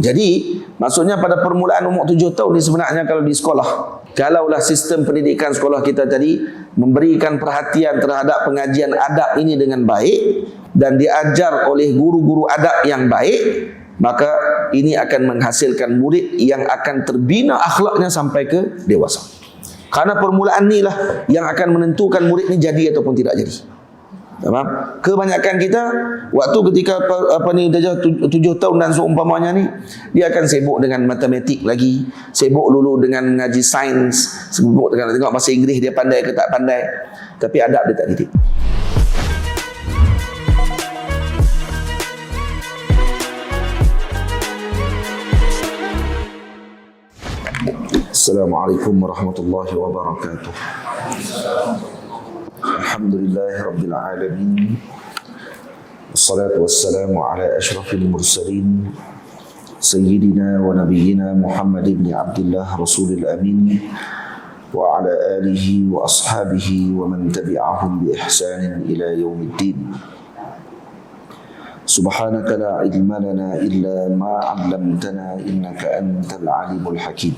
Jadi maksudnya pada permulaan umur 7 tahun ni sebenarnya kalau di sekolah, kalaulah sistem pendidikan sekolah kita tadi memberikan perhatian terhadap pengajian adab ini dengan baik dan diajar oleh guru-guru adab yang baik, maka ini akan menghasilkan murid yang akan terbina akhlaknya sampai ke dewasa. Karena permulaan inilah yang akan menentukan murid ini jadi ataupun tidak jadi. Faham? Kebanyakan kita waktu ketika dah 7 tahun dan seumpamanya ni, dia akan sibuk dengan matematik lagi, sibuk dulu dengan mengaji sains, sibuk dengan tengok bahasa Inggeris dia pandai ke tak pandai, tapi adab dia tak didik. Assalamualaikum warahmatullahi wabarakatuh. Alhamdulillahi rabbil alamin. Wassalatu wassalamu ala asyrafil mursalin Sayyidina wa nabiyyina Muhammad ibn Abdullah Rasulil Amin wa ala alihi wa ashabihi wa man tabi'ahum bi ihsanin ila yaumiddin. Subhanaka la ilma lana illa ma 'allamtana innaka antal alimul hakim.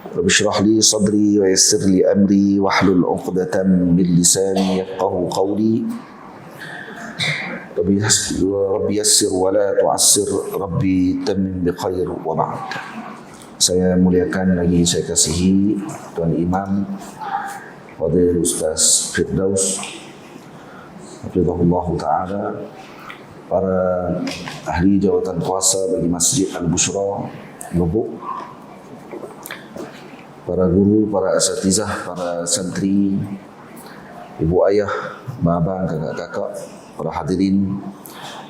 Rabbi shrah li sadri wa yassir li amri wahlul 'uqdatam min lisani yafqahu qawli. Rabbi yassir wa la tu'assir, Rabbi tammim bi khair wa ba'd. Saya muliakan lagi saya kasihi Tuan Imam Fadil Ustaz Firdaus hafizahullah taala, para ahli jawatan kuasa bagi Masjid Al-Bushra Lubuk, para guru, para asatizah, para santri, ibu ayah, bapa, kakak-kakak, para hadirin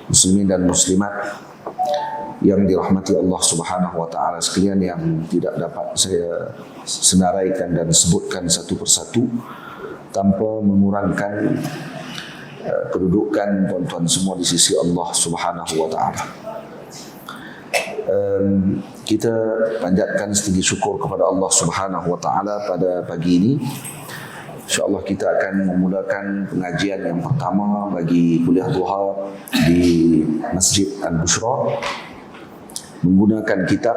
muslimin dan muslimat yang dirahmati Allah Subhanahu wa taala sekalian, yang tidak dapat saya senaraikan dan sebutkan satu persatu tanpa mengurangkan kedudukan tuan-tuan semua di sisi Allah Subhanahu wa taala. Kita panjatkan setinggi syukur kepada Allah Subhanahu wa taala pada pagi ini. InsyaAllah kita akan memulakan pengajian yang pertama bagi kuliah duha di Masjid Al-Bushra menggunakan kitab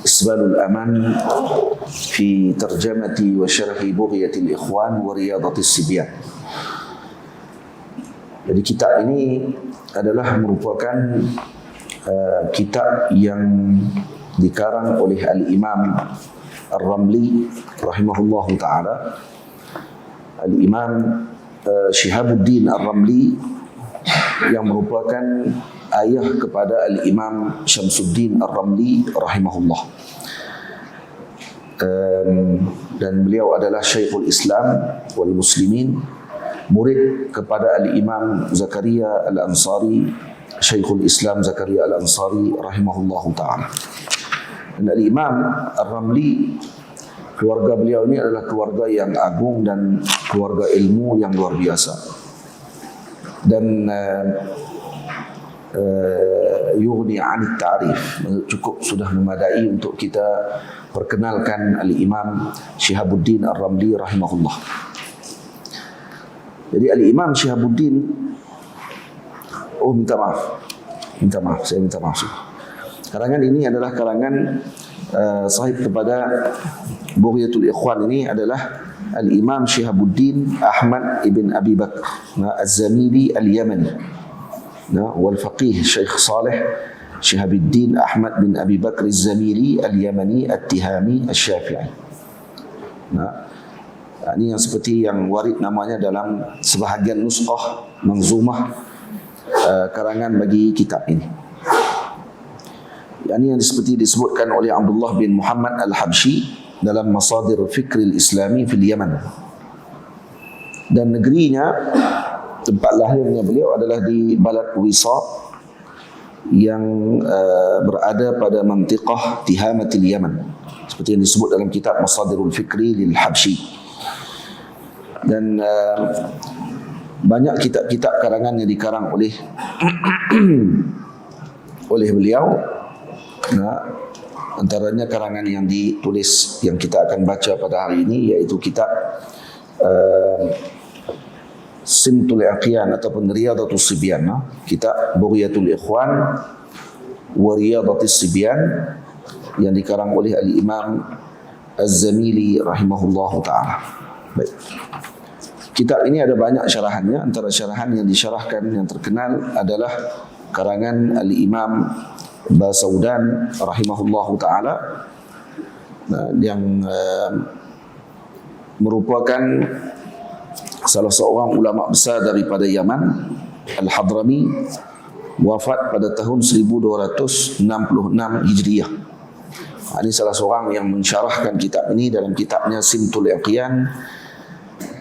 Isbalul Aman fi Tarjamati wa Syarhi Bughiyatil Ikhwan wa Riyadatis Sibyan. Jadi kitab ini adalah merupakan kitab yang dikarang oleh Al-Imam Ar-Ramli rahimahullahu ta'ala. Al-Imam Syihabuddin Ar-Ramli yang merupakan ayah kepada Al-Imam Syamsuddin Ar-Ramli rahimahullah. Dan beliau adalah Syekhul Islam wal Muslimin, murid kepada Al-Imam Zakaria Al-Ansari, Syekhul Islam Zakaria Al-Ansari rahimahullahu ta'ala. Dan Al-Imam Ar-Ramli, keluarga beliau ini adalah keluarga yang agung dan keluarga ilmu yang luar biasa. Dan yughni 'anit ta'rif, cukup sudah memadai untuk kita perkenalkan Al-Imam Syihabuddin Ar-Ramli rahimahullah. Jadi Al-Imam Syihabuddin, minta maaf, saya minta maaf. Karangan ini adalah karangan sahib kepada Bughiyatul Ikhwan. Ini adalah Al-Imam Syihabuddin Ahmad ibn Abi Bakr Az-Zamili Al-Yamani, wal faqih Syekh Saleh Syihabuddin Ahmad bin Abi Bakr Az-Zamili Al-Yamani At-Tihami Asy-Syafi'i. Ini yang seperti yang warid namanya dalam sebahagian nuskah manzumah karangan bagi kitab ini. Ini yang seperti disebutkan oleh Abdullah bin Muhammad Al-Habsyi dalam Masadir Fikri Al-Islami fil Yaman. Dan negerinya, tempat lahirnya beliau adalah di Balad Wisa yang berada pada mantiqah Tihamatil Yaman, seperti yang disebut dalam kitab Masadirul Fikri Lil-Habsyi. Dan banyak kitab-kitab karangan yang dikarang oleh beliau. Antaranya karangan yang ditulis yang kita akan baca pada hari ini, yaitu kitab Simtul Aqiyan ataupun Riyadatus Sibyan, kitab Bughiyatul Ikhwan wa Riyadatis Sibyan yang dikarang oleh Al-Imam Az-Zamili rahimahullahu ta'ala. Baik. Kitab ini ada banyak syarahannya. Antara syarahan yang disyarahkan yang terkenal adalah karangan Al-Imam Basaudan rahimahullahu ta'ala, yang merupakan salah seorang ulama besar daripada Yaman, Al-Hadrami, wafat pada tahun 1266 Hijriah. Ini salah seorang yang mensyarahkan kitab ini dalam kitabnya Simtul Iqyan,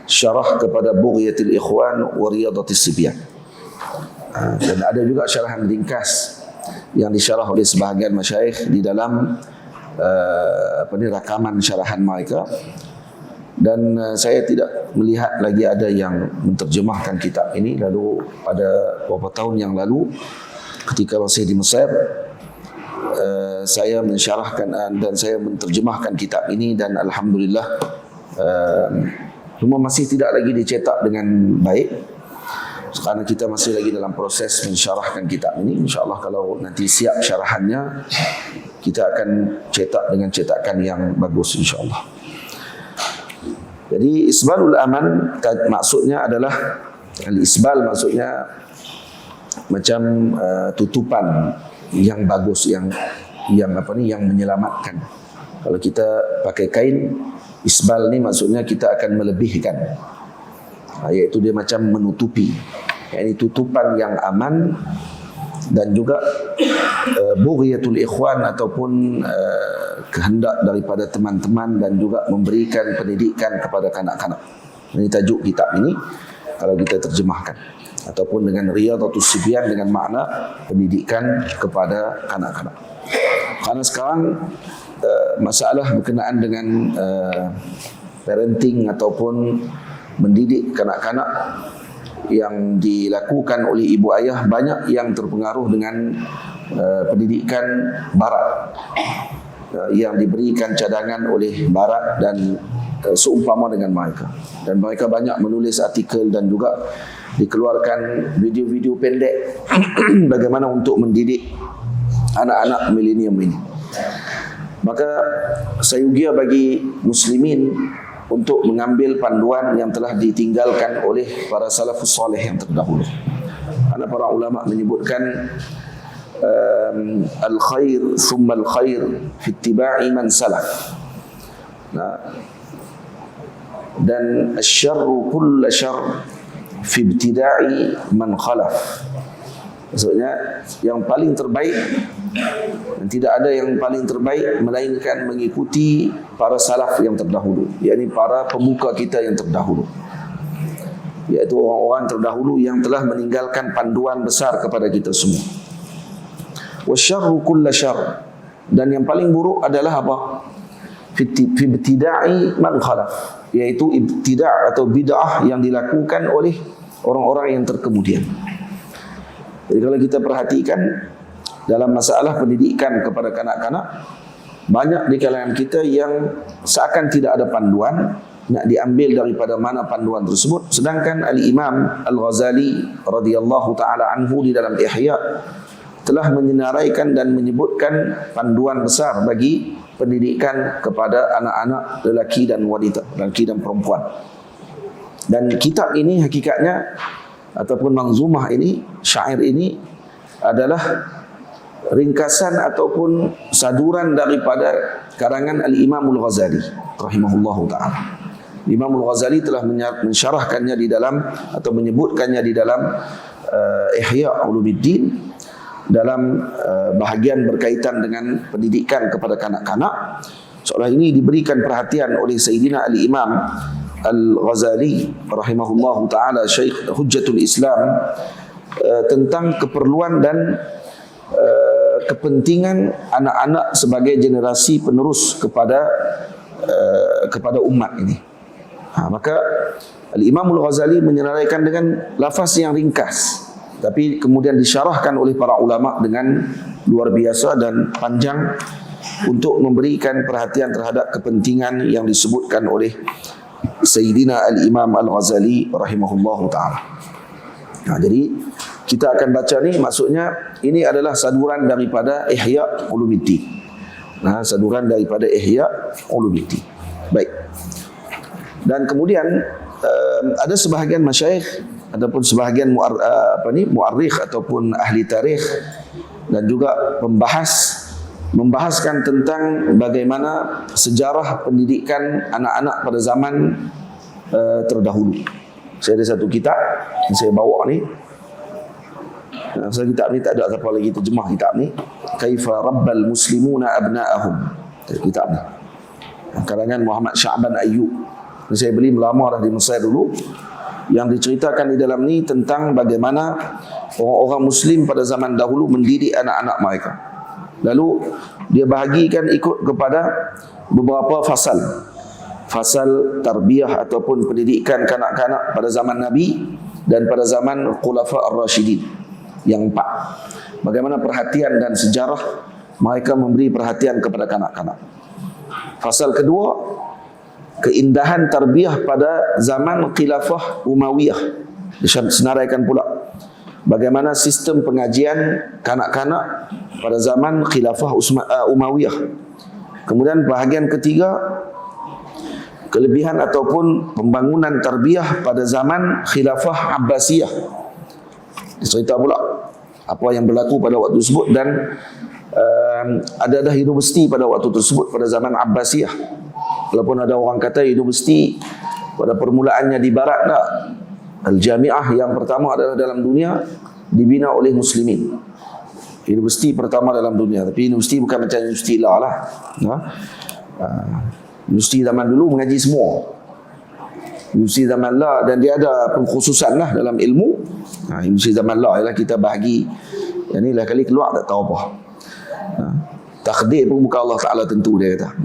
syarah kepada Bughyatul Ikhwan wa Riyadatis Sibyan. Dan ada juga syarahan ringkas yang disyarah oleh sebahagian masyayikh di dalam rakaman syarahan mereka. Dan saya tidak melihat lagi ada yang menterjemahkan kitab ini. Lalu pada beberapa tahun yang lalu ketika masih di Mesir, saya mensyarahkan dan saya menterjemahkan kitab ini, dan alhamdulillah cuma masih tidak lagi dicetak dengan baik karena kita masih lagi dalam proses mensyarahkan kitab ini. InsyaAllah kalau nanti siap syarahannya, kita akan cetak dengan cetakan yang bagus insyaAllah. Jadi isbalul aman maksudnya adalah, al-isbal maksudnya macam tutupan yang bagus, yang menyelamatkan. Kalau kita pakai kain, isbal ni maksudnya kita akan melebihkan, iaitu dia macam menutupi, yakni tutupan yang aman. Dan juga Bughyatul Ikhwan ataupun kehendak daripada teman-teman, dan juga memberikan pendidikan kepada kanak-kanak. Ini tajuk kitab ini kalau kita terjemahkan, ataupun dengan Riyadatus Sibyan dengan makna pendidikan kepada kanak-kanak. Karena sekarang masalah berkenaan dengan parenting ataupun mendidik kanak-kanak yang dilakukan oleh ibu ayah banyak yang terpengaruh dengan pendidikan barat, yang diberikan cadangan oleh barat dan seumpama dengan mereka. Dan mereka banyak menulis artikel dan juga dikeluarkan video-video pendek bagaimana untuk mendidik anak-anak milenium ini. Maka sayugia bagi muslimin untuk mengambil panduan yang telah ditinggalkan oleh para salafus salih yang terdahulu. Karena para ulama menyebutkan al-khair thumma al-khair fi ittiba'i man salaf. Dan asy-syarru kullu syarr fi ibtida'i man khalaf. Maksudnya yang paling terbaik, dan tidak ada yang paling terbaik melainkan mengikuti para salaf yang terdahulu, yakni para pemuka kita yang terdahulu, yaitu orang-orang terdahulu yang telah meninggalkan panduan besar kepada kita semua. Wasyarru kullu syarr, dan yang paling buruk adalah apa? Fi ibtida'i man khalaf, yaitu ibtida' atau bid'ah yang dilakukan oleh orang-orang yang terkemudian. Jadi kalau kita perhatikan dalam masalah pendidikan kepada kanak-kanak, banyak di kalangan kita yang seakan tidak ada panduan, nak diambil daripada mana panduan tersebut. Sedangkan Al-Imam Al-Ghazali radhiyallahu ta'ala anhu di dalam Ihya telah menyenaraikan dan menyebutkan panduan besar bagi pendidikan kepada anak-anak lelaki dan wanita, lelaki dan perempuan. Dan kitab ini hakikatnya ataupun manzumah ini, syair ini adalah ringkasan ataupun saduran daripada karangan Al-Imam Al-Ghazali rahimahullahu ta'ala. Imam Al-Ghazali telah mensyarahkannya di dalam atau menyebutkannya di dalam Ihya Ulumuddin dalam bahagian berkaitan dengan pendidikan kepada kanak-kanak. Soalan ini diberikan perhatian oleh Sayyidina Al-Imam Al-Ghazali rahimahullahu ta'ala, Syekh Hujjatul Islam, tentang keperluan dan kepentingan anak-anak sebagai generasi penerus kepada umat ini. Maka Al-Imam Al-Ghazali menyenaraikan dengan lafaz yang ringkas, tapi kemudian disyarahkan oleh para ulama dengan luar biasa dan panjang untuk memberikan perhatian terhadap kepentingan yang disebutkan oleh Sayyidina Al-Imam Al-Ghazali rahimahullahu ta'ala. Jadi kita akan baca ni, maksudnya ini adalah saduran daripada Ihya Ulumuddin. Saduran daripada Ihya Ulumuddin. Baik. Dan kemudian ada sebahagian masyayikh ataupun sebahagian muarrikh ataupun ahli tarikh dan juga membahaskan tentang bagaimana sejarah pendidikan anak-anak pada zaman terdahulu. Saya ada satu kitab yang saya bawa ni. Kitab ni tak ada apa lagi terjemah kitab ni. Kaifa Rabbal Muslimuna Abna'ahum. Kitab ni karangan Muhammad Sya'ban Ayyub. Saya beli lama dah di Mesir dulu. Yang diceritakan di dalam ni tentang bagaimana orang-orang Muslim pada zaman dahulu mendidik anak-anak mereka. Lalu dia bahagikan ikut kepada beberapa fasal. Fasal tarbiyah ataupun pendidikan kanak-kanak pada zaman Nabi dan pada zaman Khulafa Ar-Rasyidin. Yang 4. Bagaimana perhatian dan sejarah mereka memberi perhatian kepada kanak-kanak. Fasal kedua, keindahan tarbiyah pada zaman Khilafah Umayyah. Disenaraikan pula bagaimana sistem pengajian kanak-kanak pada zaman Khilafah Umayyah. Kemudian bahagian ketiga, kelebihan ataupun pembangunan tarbiyah pada zaman Khilafah Abbasiyah. Dicerita pula apa yang berlaku pada waktu tersebut dan ada universiti pada waktu tersebut pada zaman Abbasiyah. Walaupun ada orang kata universiti pada permulaannya di barat tak. Al-Jami'ah yang pertama adalah dalam dunia dibina oleh muslimin. Universiti pertama dalam dunia. Tapi universiti bukan macam universiti lah. Universiti zaman dulu mengaji semua. Universiti zaman lah, dan dia ada pengkhususan lah dalam ilmu. Universiti zaman lah ialah kita bahagi. Yang ni lah kali keluar tak tahu apa. Takdir pun bukan Allah Ta'ala tentu, dia kata.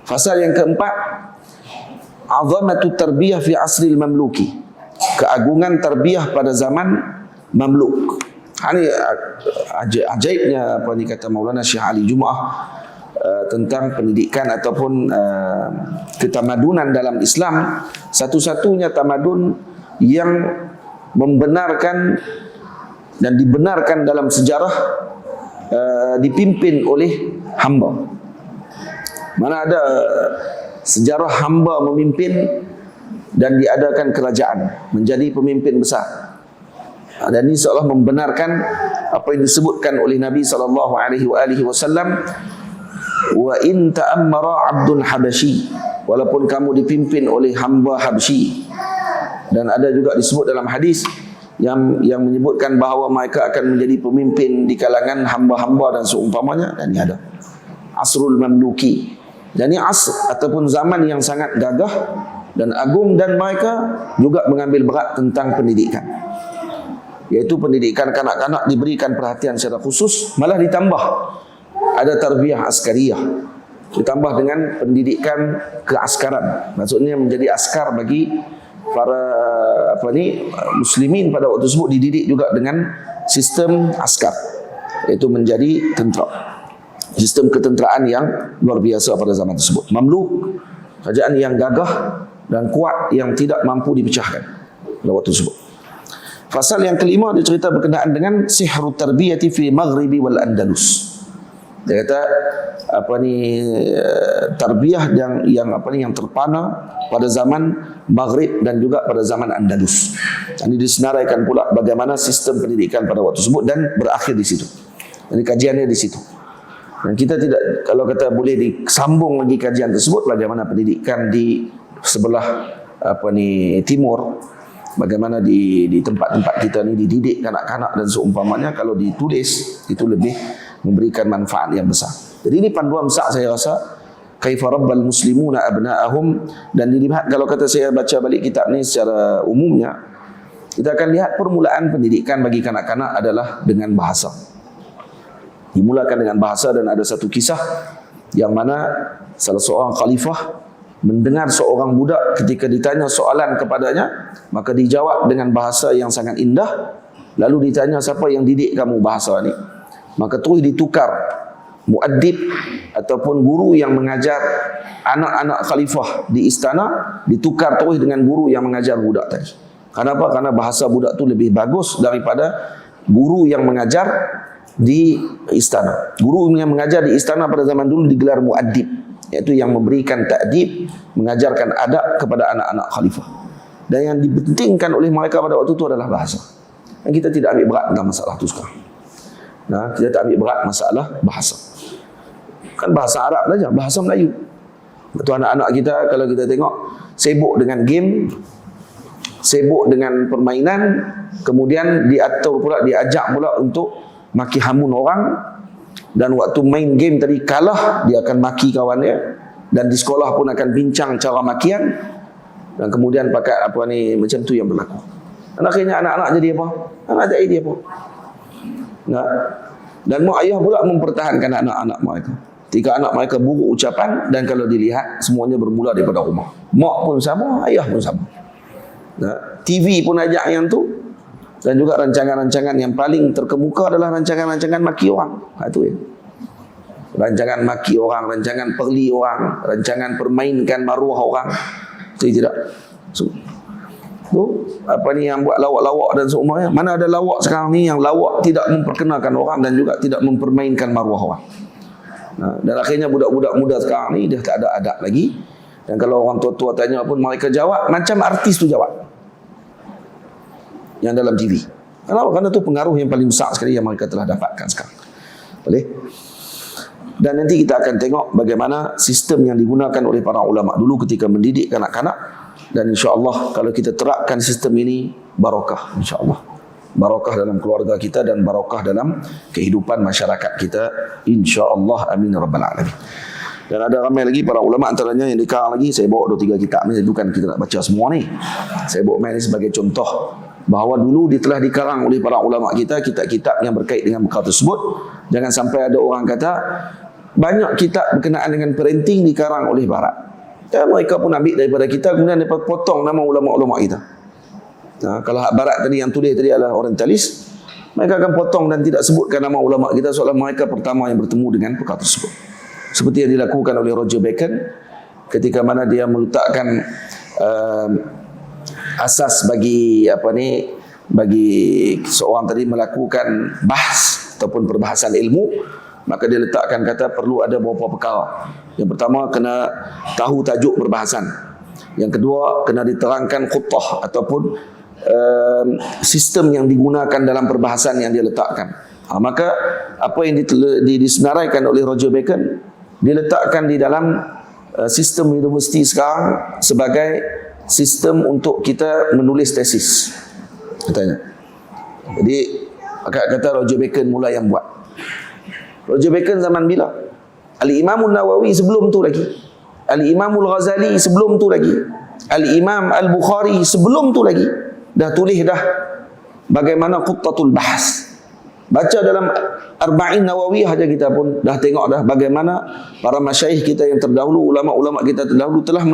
Fasal yang keempat, azamatu tarbiyah fi asril mamluki. Keagungan tarbiyah pada zaman Mamluk. Ini ajaibnya apa ni kata Maulana Syekh Ali Jumaah tentang pendidikan ataupun ketamadunan dalam Islam. Satu-satunya tamadun yang membenarkan dan dibenarkan dalam sejarah dipimpin oleh hamba. Mana ada sejarah hamba memimpin dan diadakan kerajaan menjadi pemimpin besar. Dan ini seolah membenarkan apa yang disebutkan oleh Nabi SAW, wa in ta'ammara 'abdun habasyi, walaupun kamu dipimpin oleh hamba Habsyi. Dan ada juga disebut dalam hadis yang menyebutkan bahawa mereka akan menjadi pemimpin di kalangan hamba-hamba dan seumpamanya. Dan ini ada Asrul Mamluki. Dan ini asr ataupun zaman yang sangat gagah dan agung, dan mereka juga mengambil berat tentang pendidikan, iaitu pendidikan kanak-kanak diberikan perhatian secara khusus, malah ditambah ada tarbiyah askariyah, ditambah dengan pendidikan keaskaran. Maksudnya menjadi askar bagi para muslimin pada waktu tersebut, dididik juga dengan sistem askar, iaitu menjadi tentera. Sistem ketenteraan yang luar biasa pada zaman tersebut. Mamluk, kerajaan yang gagah dan kuat yang tidak mampu dipecahkan pada waktu tersebut. Fasal yang kelima, dia cerita berkenaan dengan sihrut tarbiyati fi maghribi wal andalus. Dia kata tarbiyah yang terpana pada zaman Maghrib dan juga pada zaman Andalus. Ini disenaraikan pula bagaimana sistem pendidikan pada waktu tersebut dan berakhir di situ. Jadi kajiannya di situ. Dan kita tidak, kalau kata boleh disambung lagi kajian tersebut, bagaimana pendidikan di sebelah timur, bagaimana di tempat-tempat kita ni dididik kanak-kanak dan seumpamanya, kalau ditulis itu lebih memberikan manfaat yang besar. Jadi ini panduan besar saya rasa, kaifa rabbal muslimuna abna'ahum. Dan dilihat, kalau kata saya baca balik kitab ni secara umumnya, kita akan lihat permulaan pendidikan bagi kanak-kanak adalah dengan bahasa. Dimulakan dengan bahasa, dan ada satu kisah yang mana salah seorang khalifah mendengar seorang budak ketika ditanya soalan kepadanya, maka dijawab dengan bahasa yang sangat indah. Lalu ditanya, siapa yang didik kamu bahasa ni? Maka terus ditukar muaddib ataupun guru yang mengajar anak-anak khalifah di istana, ditukar terus dengan guru yang mengajar budak tadi. Kenapa? Karena bahasa budak tu lebih bagus daripada guru yang mengajar di istana. Guru yang mengajar di istana pada zaman dulu digelar muaddib, iaitu yang memberikan ta'dib, mengajarkan adab kepada anak-anak khalifah. Dan yang dipentingkan oleh mereka pada waktu itu adalah bahasa. Dan kita tidak ambil berat tentang masalah itu sekarang. Nah, kita tak ambil berat masalah bahasa. Kan bahasa Arab saja, bahasa Melayu. Betul, anak-anak kita kalau kita tengok sibuk dengan game, sibuk dengan permainan, kemudian diatur pula, diajak pula untuk maki hamun orang, dan waktu main game tadi kalah, dia akan maki kawannya, dan di sekolah pun akan bincang cara makian, dan kemudian pakai apa ni, macam tu yang berlaku. Dan akhirnya anak-anak jadi apa? Anak tak jadi apa? Nah, dan mak ayah pula mempertahankan anak-anak mereka. Ketika anak mereka buruk ucapan, dan kalau dilihat semuanya bermula daripada rumah. Mak pun sama, ayah pun sama. Nah, TV pun ajak yang tu. Dan juga rancangan-rancangan yang paling terkemuka adalah rancangan-rancangan maki orang. Itu ya. Rancangan maki orang, rancangan perli orang, rancangan permainkan maruah orang. Itu tidak. So, tu apa ni yang buat lawak-lawak dan seumpamanya. Mana ada lawak sekarang ni yang lawak tidak memperkenalkan orang dan juga tidak mempermainkan maruah orang. Nah, dan akhirnya budak-budak muda sekarang ni dia tak ada adab lagi. Dan kalau orang tua-tua tanya pun mereka jawab macam artis tu jawab yang dalam TV. Kenapa? Kerana itu pengaruh yang paling besar sekali yang mereka telah dapatkan sekarang. Boleh? Dan nanti kita akan tengok bagaimana sistem yang digunakan oleh para ulama dulu ketika mendidik kanak-kanak. Dan insya-Allah kalau kita terapkan sistem ini, barakah insya-Allah. Barakah dalam keluarga kita dan barakah dalam kehidupan masyarakat kita, insya-Allah, amin rabbal alamin. Dan ada ramai lagi para ulama, antaranya yang dikarang lagi, saya bawa 2-3 kitab ni, bukan kita nak baca semua ni. Saya bawa main ni sebagai contoh bahawa dulu telah dikarang oleh para ulama kita kitab-kitab yang berkait dengan perkara tersebut. Jangan sampai ada orang kata banyak kitab berkenaan dengan parenting dikarang oleh barat. Dan mereka pun ambil daripada kita, kemudian mereka potong nama ulama-ulama kita. Nah, kalau barat tadi yang tulis tadi adalah orientalis, mereka akan potong dan tidak sebutkan nama ulama kita seolah mereka pertama yang bertemu dengan perkara tersebut. Seperti yang dilakukan oleh Roger Bacon ketika mana dia meletakkan asas bagi bagi seorang tadi melakukan bahas ataupun perbahasan ilmu, maka dia letakkan kata perlu ada beberapa perkara. Yang pertama, kena tahu tajuk perbahasan. Yang kedua, kena diterangkan khutbah ataupun sistem yang digunakan dalam perbahasan yang dia letakkan. Maka apa yang disenaraikan oleh Roger Bacon diletakkan di dalam sistem universiti sekarang sebagai sistem untuk kita menulis tesis, katanya. Jadi kata Roger Bacon mula yang buat. Roger Bacon zaman bila? Al-Imam Nawawi sebelum tu lagi, Al-Imam Al-Ghazali sebelum tu lagi, Al-Imam Al-Bukhari sebelum tu lagi dah tulis dah bagaimana Quttatul Bahas. Baca dalam Arba'in Nawawi saja kita pun dah tengok dah bagaimana para masyayikh kita yang terdahulu, ulama-ulama kita terdahulu telah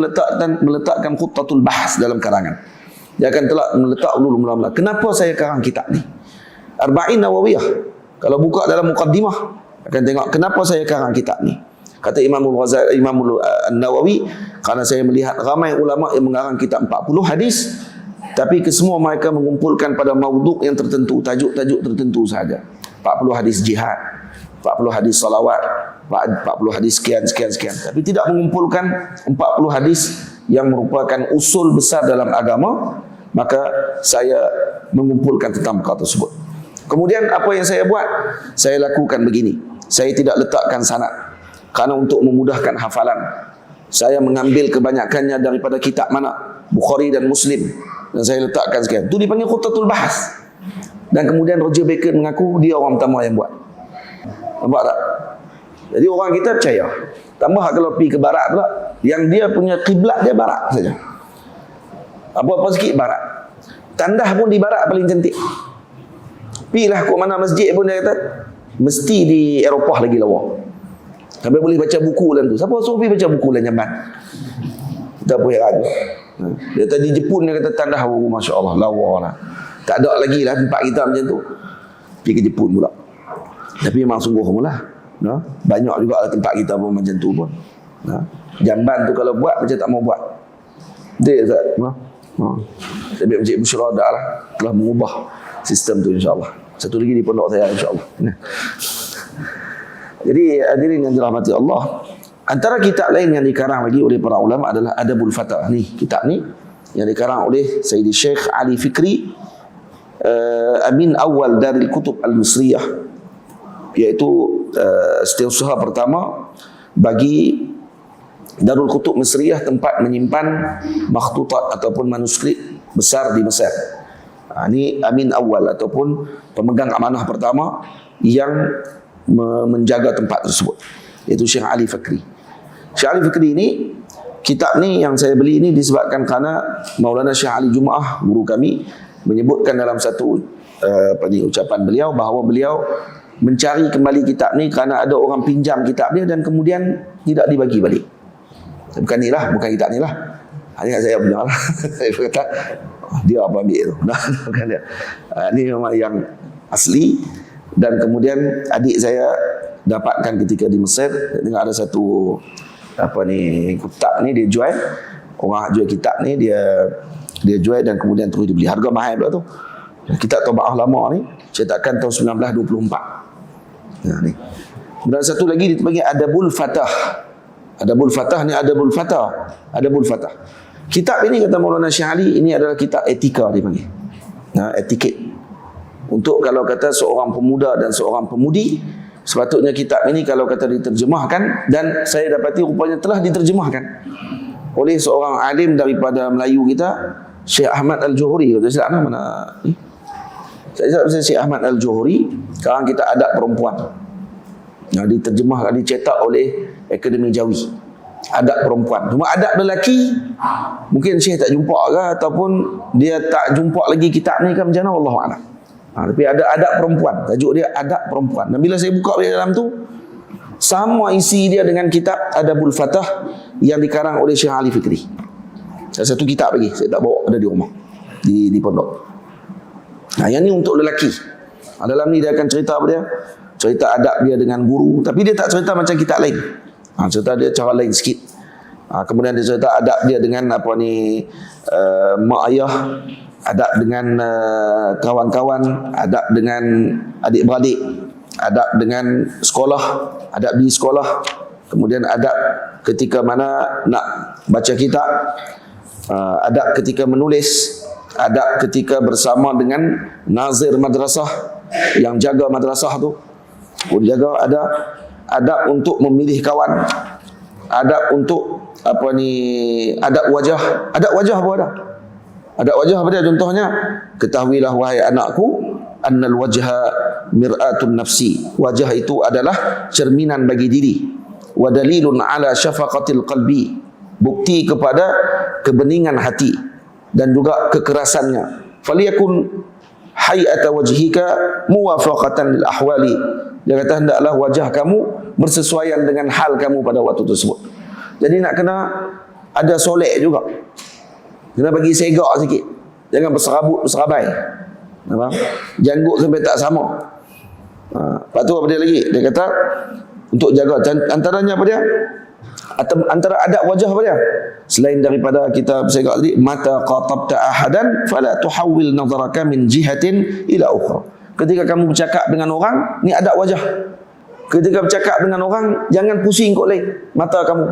meletakkan Quttatul Bahas dalam karangan. Dia akan telah meletak mula-mula. Kenapa saya karang kitab ni? Arba'in Nawawiyah. Kalau buka dalam mukaddimah akan tengok kenapa saya karang kitab ni. Kata Imam Nawawi, kerana saya melihat ramai ulama yang mengarang kitab 40 hadis, tapi kesemua mereka mengumpulkan pada maudhu' yang tertentu, tajuk-tajuk tertentu sahaja. 40 hadis jihad, 40 hadis salawat, 40 hadis sekian. Tapi tidak mengumpulkan 40 hadis yang merupakan usul besar dalam agama. Maka saya mengumpulkan tentang perkara tersebut. Kemudian apa yang saya buat? Saya lakukan begini. Saya tidak letakkan sanad, kerana untuk memudahkan hafalan. Saya mengambil kebanyakannya daripada kitab mana? Bukhari dan Muslim. Dan saya letakkan sekian. Itu dipanggil Quttatul Bahas. Dan kemudian Roger Bacon mengaku dia orang pertama yang buat. Nampak tak? Jadi orang kita percaya. Tambah kalau pergi ke barat pula, yang dia punya kiblat dia barat saja. Apa-apa sikit barat. Tandah pun di barat paling cantik. Pergilah ke mana masjid pun dia kata mesti di Eropah lagi lawa. Sampai boleh baca buku dalam tu. Siapa suruh pergi baca buku dalam Yaman? Kita pun heran. Dia tadi Jepun dia kata tandah, oh, Masya Allah, lawa lah. Tak ada lagi lah tempat kita macam tu. Pergi ke Jepun pula. Tapi memang sungguh pula. Nah, banyak juga lah tempat kita pun macam tu pun. Nah, jamban tu kalau buat macam tak mau buat. Dia tak. Nah. Tapi Encik Bushra dah lah telah mengubah sistem tu, insya-Allah. Satu lagi di pondok saya, insya-Allah. Jadi hadirin yang dirahmati Allah, antara kitab lain yang dikarang lagi oleh para ulama adalah Adabul Fatah. Ni kitab ni yang dikarang oleh Sayyidi Syekh Ali Fikri, Amin Awal Daril Kutub Al-Misriyah, iaitu setiausaha pertama bagi Darul Kutub Misriyah, tempat menyimpan makhtutat ataupun manuskrip besar di Mesir. Ini Amin Awal ataupun pemegang amanah pertama yang menjaga tempat tersebut, iaitu Syekh Ali Fikri. Syekh Ali Fikri ini, kitab ni yang saya beli ini disebabkan kerana Maulana Syekh Ali Jumaah, guru kami, menyebutkan dalam satu ucapan beliau bahawa beliau mencari kembali kitab ni kerana ada orang pinjam kitab dia dan kemudian tidak dibagi balik. Bukan ni lah, bukan kitab ni lah. Hanya saya punya lah. Saya kata, dia apa ambil tu? Bukan dia. Ini memang yang asli. Dan kemudian adik saya dapatkan ketika di Mesir. Tengok ada satu kitab ni dia jual. Orang jual kitab ni dia jual dan kemudian terus dibeli. Harga mahal pula tu. Kitab Tabaah lama ni cetakan tahun 1924. Ni. Dan satu lagi dipanggil Adabul Fatah. Adabul Fatah ni Adabul Fatah. Adabul Fatah. Kitab ini kata Maulana Syekh Ali, ini adalah kitab etika dipanggil. Etiket. Untuk kalau kata seorang pemuda dan seorang pemudi, sepatutnya kitab ini kalau kata diterjemahkan, dan saya dapati rupanya telah diterjemahkan oleh seorang alim daripada Melayu kita, Syekh Ahmad Al-Johuri. Kata silap mana? Saya Syekh Ahmad Al-Johuri. Sekarang kita adab perempuan. Diterjemahkan, dicetak oleh Akademi Jawi. Adab perempuan. Cuma adab lelaki mungkin Syekh tak jumpa ke, ataupun dia tak jumpa lagi kitab ni ke, macam mana wallahu a'lam. Tapi ada adab perempuan, tajuk dia adab perempuan. Dan bila saya buka di dalam tu, sama isi dia dengan kitab Adabul Fatah yang dikarang oleh Syekh Ali Fikri. Satu kitab lagi saya tak bawa, ada di rumah, di pondok. Yang ni untuk lelaki. Dalam ni dia akan cerita apa dia? Cerita adab dia dengan guru, tapi dia tak cerita macam kitab lain. Cerita dia cara lain sikit. Kemudian dia cerita adab dia dengan mak ayah, adab dengan kawan-kawan, adab dengan adik-beradik, adab dengan sekolah, adab di sekolah, kemudian adab ketika mana nak baca kitab, adab ketika menulis, adab ketika bersama dengan nazir madrasah yang jaga madrasah tu, jaga, ada adab untuk memilih kawan, adab untuk adab wajah. Adab wajah apa ada? Adab wajah apa dia? Contohnya, ketahuilah wahai anakku, annal wajha mir'atun nafsi. Wajah itu adalah cerminan bagi diri. Wa dalilun ala syafaqatil qalbi. Bukti kepada kebeningan hati dan juga kekerasannya. Faliyakun hay'ata wajhika muwafaqatan lil ahwali. Dia kata hendaklah wajah kamu bersesuaian dengan hal kamu pada waktu tersebut. Jadi nak kena ada solek juga. Kena bagi segak sikit. Jangan berserabut, berserabai. Janggut sampai tak sama. Lepas tu apa dia lagi? Dia kata untuk jaga, antaranya apa dia? Antara adab wajah apa dia? Selain daripada kita bersegak tadi, mata qatabta ahadan fala tuhawwil nazaraka min jihatin ila ukhra. Ketika kamu bercakap dengan orang, ni adab wajah. Ketika bercakap dengan orang, jangan pusing kot lain mata kamu.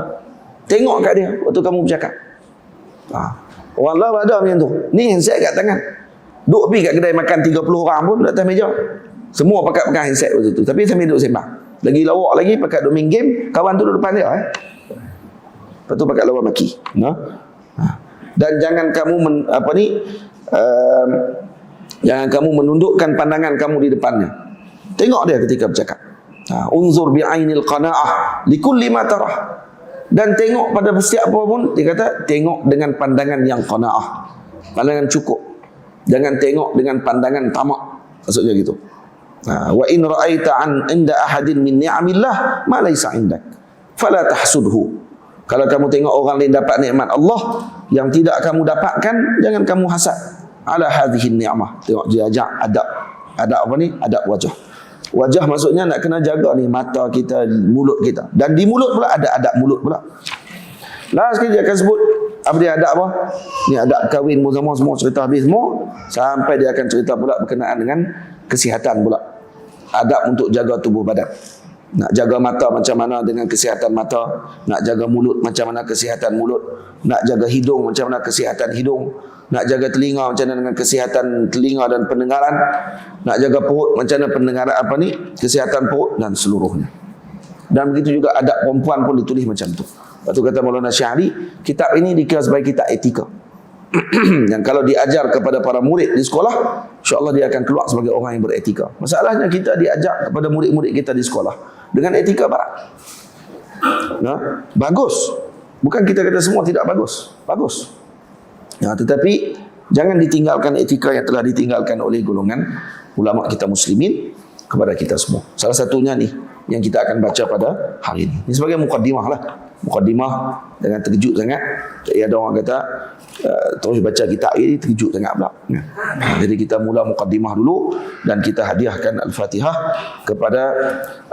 Tengok kat dia waktu kamu bercakap. Orang lain ada macam tu. Ni handset kat tangan. Duk pergi kat kedai makan 30 orang pun atas meja. Semua pakai handset waktu tu. Tapi sambil duduk sembang. Lagi lawak lagi pakai duk main game, kawan tu duduk depan dia. Lepas tu pakai lawan maki. Dan jangan kamu jangan kamu menundukkan pandangan kamu di depannya. Tengok dia ketika bercakap. Unzur bi'ainil qana'ah likulli ma tarah. Dan tengok pada setiap apa pun, dia kata tengok dengan pandangan yang qana'ah, pandangan cukup. Jangan tengok dengan pandangan tamak. Maksudnya gitu. Wa in ra'aita an inda ahadin min ni'amillah ma laysa indak fala tahsudhu. Kalau kamu tengok orang lain dapat nikmat Allah yang tidak kamu dapatkan, jangan kamu hasad ala hadhihi ni'mah. Tengok dia ajak adab. Adab apa ni? Adab wajah. Wajah maksudnya nak kena jaga ni mata kita, mulut kita. Dan di mulut pula ada adab mulut pula. Last sekali dia akan sebut Apa dia adab apa? Ni adab kahwin semua cerita habis semua. Sampai dia akan cerita pula berkenaan dengan kesihatan pula. Adab untuk jaga tubuh badan. Nak jaga mata macam mana dengan kesihatan mata, nak jaga mulut macam mana kesihatan mulut, nak jaga hidung macam mana kesihatan hidung, nak jaga telinga macam mana dengan kesihatan telinga dan pendengaran, nak jaga perut macam mana pendengaran kesihatan perut dan seluruhnya. Dan begitu juga adab perempuan pun ditulis macam tu. Lepas tu kata Maulana Syahri, kitab ini dikira sebagai kitab etika. Yang kalau diajar kepada para murid di sekolah, insya-Allah dia akan keluar sebagai orang yang beretika. Masalahnya kita diajar kepada murid-murid kita di sekolah dengan etika barat. Nah, bagus. Bukan kita kata semua tidak bagus. Bagus. Nah, tetapi jangan ditinggalkan etika yang telah ditinggalkan oleh golongan ulama kita muslimin kepada kita semua. Salah satunya ni yang kita akan baca pada hari ini. Ini sebagai mukaddimah lah. Mukaddimah dengan terkejut sangat. Ada orang kata terus baca kitab ini terkejut sangat pula. Jadi kita mula mukaddimah dulu dan kita hadiahkan Al-Fatihah kepada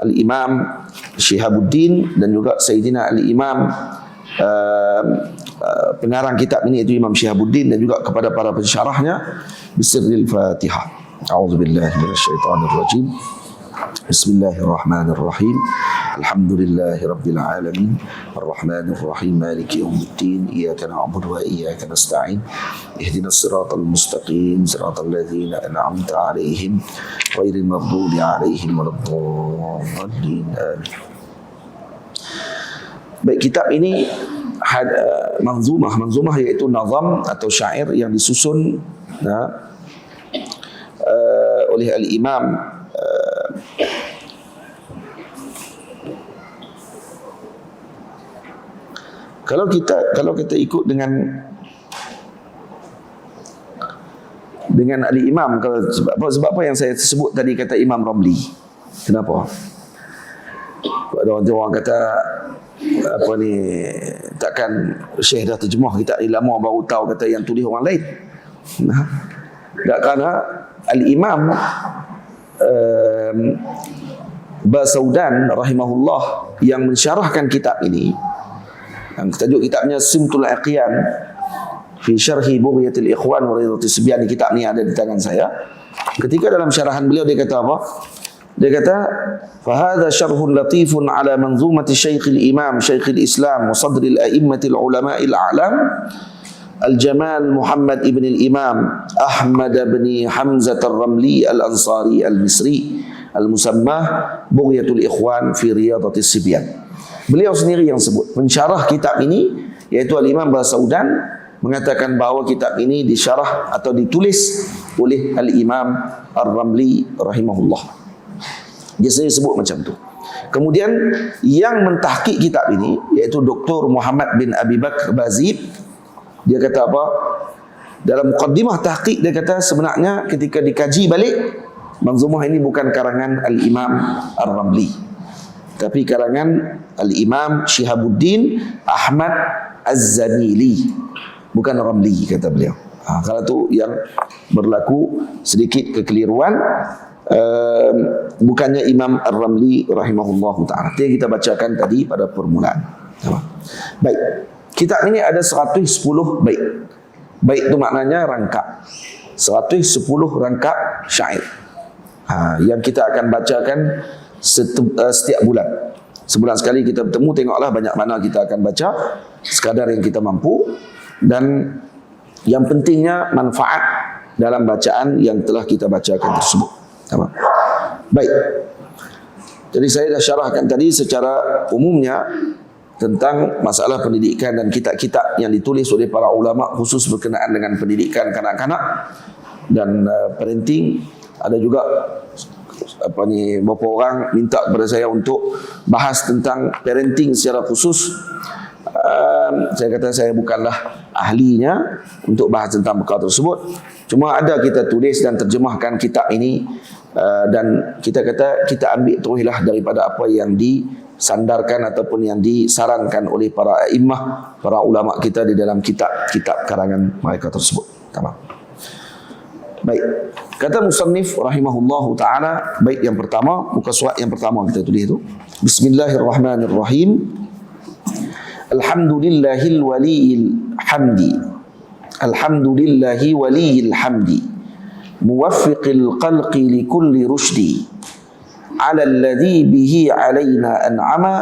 Al-Imam Syihabuddin dan juga Sayyidina Al-Imam pengarang kitab ini iaitu Imam Syihabuddin dan juga kepada para pensyarahnya bisirril Fatihah. A'udzubillahi minasyaitonirrajim. Bismillahirrahmanirrahim. Alhamdulillahirabbil alamin. Arrahmanir rahim. Maliki yaumiddin. Iyyaka na'budu wa iyyaka nasta'in. Ihdinas siratal mustaqim. Siratal ladzina an'amta 'alaihim ghairil maghdubi 'alaihim waladdallin. Amin. Baik, kitab ini manzumah iaitu nazam atau syair yang disusun oleh al-Imam kalau kita ikut dengan al-Imam, sebab apa yang saya sebut tadi kata Imam Ramli. Kenapa? Ada orang kata takkan Syekh dah terjemah kitab ni lama baru tahu kata yang tulis orang lain. Tak, kerana al-Imam Basaudan rahimahullah yang mensyarahkan kitab ini, yang tajuk kitabnya Simtul Aqiyan fi syarhi Bughyatil Ikhwan wa Ridhatis Sibyan. Kitab ni ada di tangan saya. Ketika dalam syarahan beliau dia kata apa? Dia kata fahadha syarhun latifun ala manzumati Syekhul Imam Syekhul Islam wa sadril a'immatil ulama'il a'lam Al-Jamal Muhammad ibn al-Imam Ahmad bin Hamzah al-Ramli al-Ansari al-Misri al-musammah Bughyatul Ikhwan fi Riyadatis Sibyan. Beliau sendiri yang sebut pensyarah kitab ini iaitu Al-Imam Basaudan mengatakan bahawa kitab ini disyarah atau ditulis oleh Al-Imam Ar-Ramli rahimahullah. Dia sendiri sebut macam tu. Kemudian yang mentahqiq kitab ini iaitu Dr. Muhammad bin Abi Bakr Bazib. Dia kata apa? Dalam muqaddimah tahqiq dia kata sebenarnya ketika dikaji balik manzumah ini bukan karangan Al-Imam Ar-Ramli, tapi karangan Al-Imam Syihabuddin Ahmad Az-Zanili, bukan Ramli kata beliau. Kalau tu yang berlaku sedikit kekeliruan, bukannya Imam Ar-Ramli rahimahullahu ta'ala. Itu yang kita bacakan tadi pada permulaan. Baik, kitab ini ada 110 bait. Bait itu maknanya rangkap. 110 rangkap syair. Yang kita akan bacakan setiap bulan. Sebulan sekali kita bertemu, tengoklah banyak mana kita akan baca, sekadar yang kita mampu, dan yang pentingnya manfaat dalam bacaan yang telah kita bacakan tersebut. Baik. Jadi saya dah syarahkan tadi secara umumnya tentang masalah pendidikan dan kitab-kitab yang ditulis oleh para ulama khusus berkenaan dengan pendidikan kanak-kanak dan parenting. Ada juga beberapa orang minta kepada saya untuk bahas tentang parenting secara khusus. Saya kata saya bukanlah ahlinya untuk bahas tentang perkara tersebut. Cuma ada kita tulis dan terjemahkan kitab ini, dan kita kata kita ambil teruslah daripada apa yang disandarkan ataupun yang disarankan oleh para imam, para ulama kita di dalam kitab-kitab karangan mereka tersebut. Tamam. Baik. Kata musannif rahimahullahu taala, bait yang pertama, muka surat yang pertama kita tulis itu. Bismillahirrahmanirrahim. Alhamdulillahil waliyil hamdi. Alhamdulillahi waliyil hamdi. Muwaffiqil khalqi li kulli rushdi. Ala alladhi bihi alaina an'ama.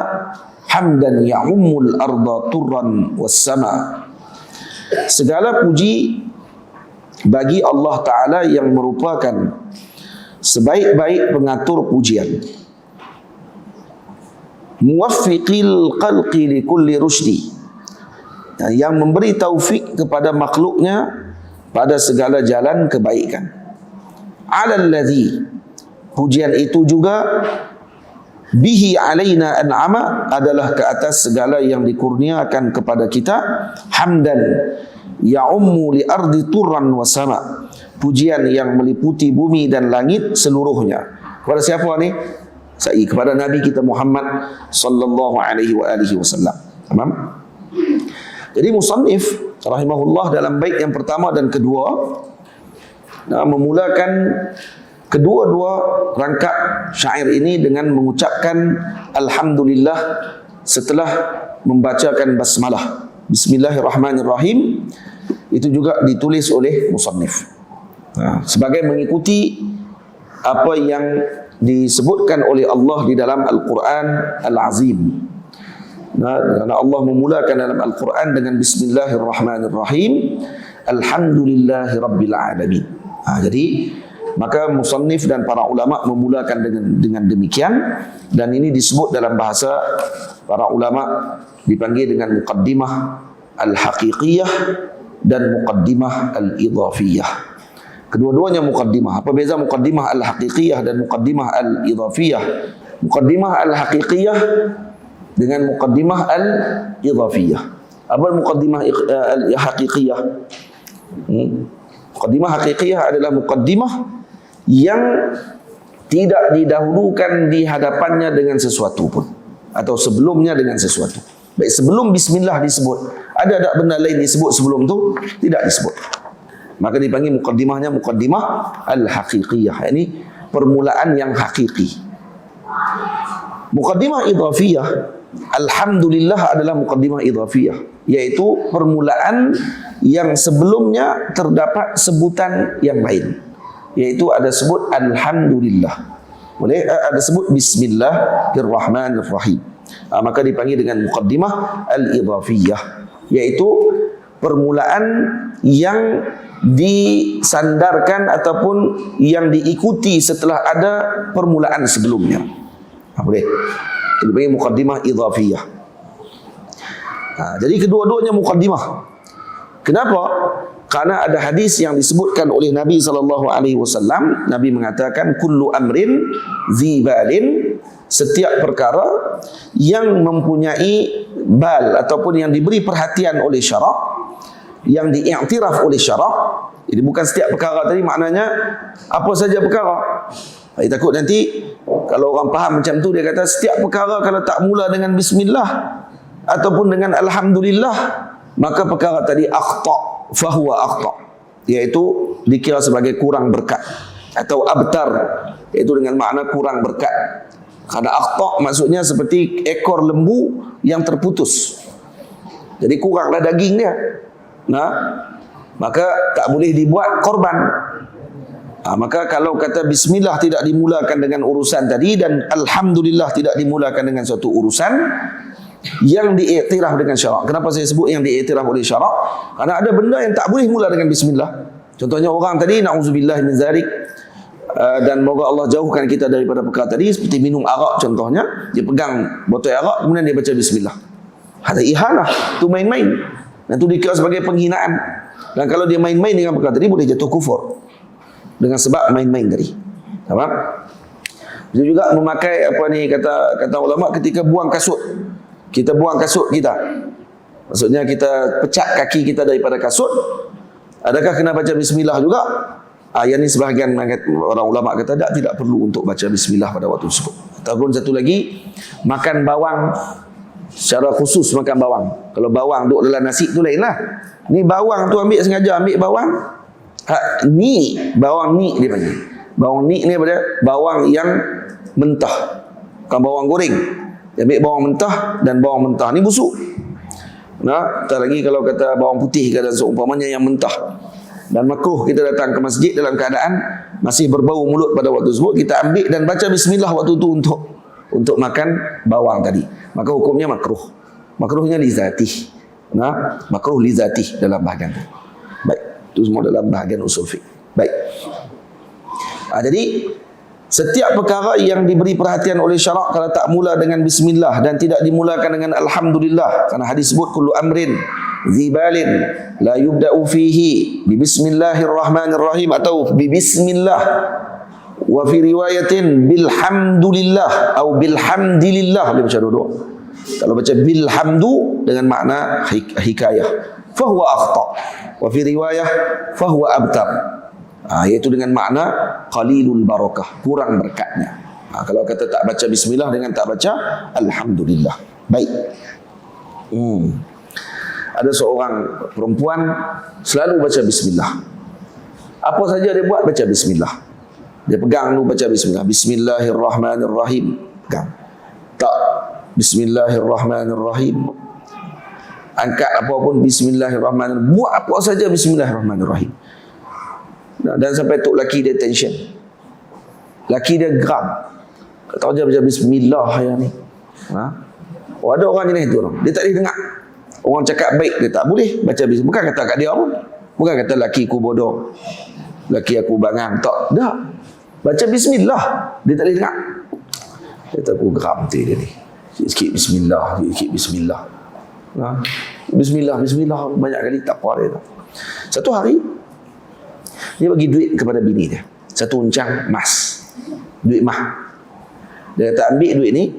Hamdan ya'ummul arda turran was sama. Segala puji bagi Allah Ta'ala yang merupakan sebaik-baik pengatur pujian. Muwaffiqil khalqi li kulli rushdi, yang memberi taufik kepada makhluknya pada segala jalan kebaikan. Alal ladzi, pujian itu juga bihi alaina an'ama, adalah ke atas segala yang dikurniakan kepada kita. Hamdan ya'ummu li ardi turran wa sama, pujian yang meliputi bumi dan langit seluruhnya. Kepada siapa ni? Kepada Nabi kita Muhammad sallallahu alaihi wa alihi wasallam. Tamam? Jadi musannif rahimahullah dalam bait yang pertama dan kedua memulakan kedua-dua rangkap syair ini dengan mengucapkan alhamdulillah setelah membacakan basmalah. Bismillahirrahmanirrahim. Itu juga ditulis oleh musannif sebagai mengikuti apa yang disebutkan oleh Allah di dalam Al-Quran Al-Azim. Karena Allah memulakan dalam Al-Quran dengan Bismillahirrahmanirrahim. Alhamdulillahi Rabbil Alamin. Jadi maka musannif dan para ulama memulakan dengan demikian, dan ini disebut dalam bahasa para ulama dipanggil dengan muqaddimah al-haqiqiyah dan muqaddimah al-idhafiyah. Kedua-duanya muqaddimah. Apa beza muqaddimah al-haqiqiyah dan muqaddimah al-idhafiyah? Muqaddimah al-haqiqiyah dengan muqaddimah al-idhafiyah. Apa muqaddimah al-haqiqiyah? Muqaddimah haqiqiyah adalah muqaddimah yang tidak didahulukan di hadapannya dengan sesuatu pun, atau sebelumnya dengan sesuatu. Baik sebelum bismillah disebut, ada tak benda lain disebut sebelum tu? Tidak disebut. Maka dipanggil muqaddimahnya muqaddimah al-haqiqiyah. Ini permulaan yang hakiki. Muqaddimah idhafiyah, alhamdulillah adalah muqaddimah idhafiyah, yaitu permulaan yang sebelumnya terdapat sebutan yang lain, yaitu ada sebut alhamdulillah, boleh ada sebut bismillahirrahmanirrahim. Maka dipanggil dengan muqaddimah al-idhafiyah, yaitu permulaan yang disandarkan ataupun yang diikuti setelah ada permulaan sebelumnya. Boleh. Itu dipanggil muqaddimah idhafiyah. Jadi kedua-duanya muqaddimah. Kenapa? Karena ada hadis yang disebutkan oleh Nabi SAW. Nabi mengatakan kullu amrin zibalin, setiap perkara yang mempunyai bal ataupun yang diberi perhatian oleh syarak, yang diiktiraf oleh syarak. Jadi bukan setiap perkara tadi, maknanya apa saja perkara. Takut nanti kalau orang faham macam tu, dia kata setiap perkara kalau tak mula dengan bismillah ataupun dengan alhamdulillah, maka perkara tadi akhta, fahuwa akhta, iaitu dikira sebagai kurang berkat, atau abtar, iaitu dengan makna kurang berkat. Karena akhta maksudnya seperti ekor lembu yang terputus, jadi kuranglah daging dia, maka tak boleh dibuat korban. Maka kalau kata bismillah tidak dimulakan dengan urusan tadi, dan alhamdulillah tidak dimulakan dengan suatu urusan yang diiktiraf dengan syarak. Kenapa saya sebut yang diiktiraf oleh syarak? Karena ada benda yang tak boleh mula dengan bismillah. Contohnya orang tadi, na'udzubillah min zalik, dan moga Allah jauhkan kita daripada perkara tadi, seperti minum arak contohnya. Dia pegang botol arak, kemudian dia baca bismillah. Ada ihanah, itu main-main, dan itu dikira sebagai penghinaan. Dan kalau dia main-main dengan perkara tadi, boleh jatuh kufur dengan sebab main-main tadi. Faham? Dia juga memakai apa ni, kata ulama, ketika buang kasut. Kita buang kasut kita, maksudnya kita pecat kaki kita daripada kasut, adakah kena baca bismillah juga? Yang ni sebahagian orang ulama kata tidak perlu untuk baca bismillah pada waktu tersebut. Ataupun satu lagi, makan bawang secara khusus, makan bawang. Kalau bawang duduk dalam nasi tu lain lah. Ni bawang tu ambil sengaja, ambil bawang ni, bawang ni dia panggil. Bawang ni pada bawang yang mentah, bukan bawang goreng. Dia ambil bawang mentah, dan bawang mentah ni busuk. Nah, tak lagi kalau kata bawang putih ke dan seumpamanya yang mentah. Dan makruh kita datang ke masjid dalam keadaan masih berbau mulut pada waktu tersebut, kita ambil dan baca bismillah waktu itu untuk makan bawang tadi. Maka hukumnya makruh. Makruhnya li zatih. Nah, makruh li zatih dalam bahagian itu. Baik, itu semua dalam bahagian usul fiqh. Baik. Jadi setiap perkara yang diberi perhatian oleh syarak kalau tak mula dengan bismillah dan tidak dimulakan dengan alhamdulillah, karena hadis sebut kullu amrin zibalin la yubda'u fihi bi bismillahirrahmanirrahim atau bi bismillah, wa fi riwayatin bilhamdulillah atau bilhamdilillah, boleh baca dua-dua. Kalau baca bilhamdu dengan makna hikayah, fahuwa akhta, wa fi riwayah fahuwa abtar, iaitu dengan makna qalilul barakah, kurang berkatnya. Kalau kata tak baca bismillah dengan tak baca alhamdulillah. Baik. Ada seorang perempuan selalu baca bismillah. Apa saja dia buat baca bismillah. Dia pegang dulu baca bismillah. Bismillahirrahmanirrahim. Pegang. Tak. Bismillahirrahmanirrahim. Angkat apapun bismillahirrahmanirrahim. Buat apa saja bismillahirrahmanirrahim. Dan sampai tok laki dia tension. Laki dia geram. Kata dia baca bismillah ya ni. Oh, ada orang jenis tu orang. Dia tak boleh dengar. Orang cakap baik dia tak boleh baca bismillah. Bukan kata kat dia pun. Bukan kata laki aku bodoh, laki aku bangang. Tak. Dah. Baca bismillah. Dia tak boleh dengar. Dia tak aku geram tu dia ni. Sikit bismillah, sikit bismillah. Bismillah, bismillah banyak kali tak apa dia tak. Satu hari dia bagi duit kepada bini dia. Satu uncang emas. Duit mah. Dia kata ambil duit ni,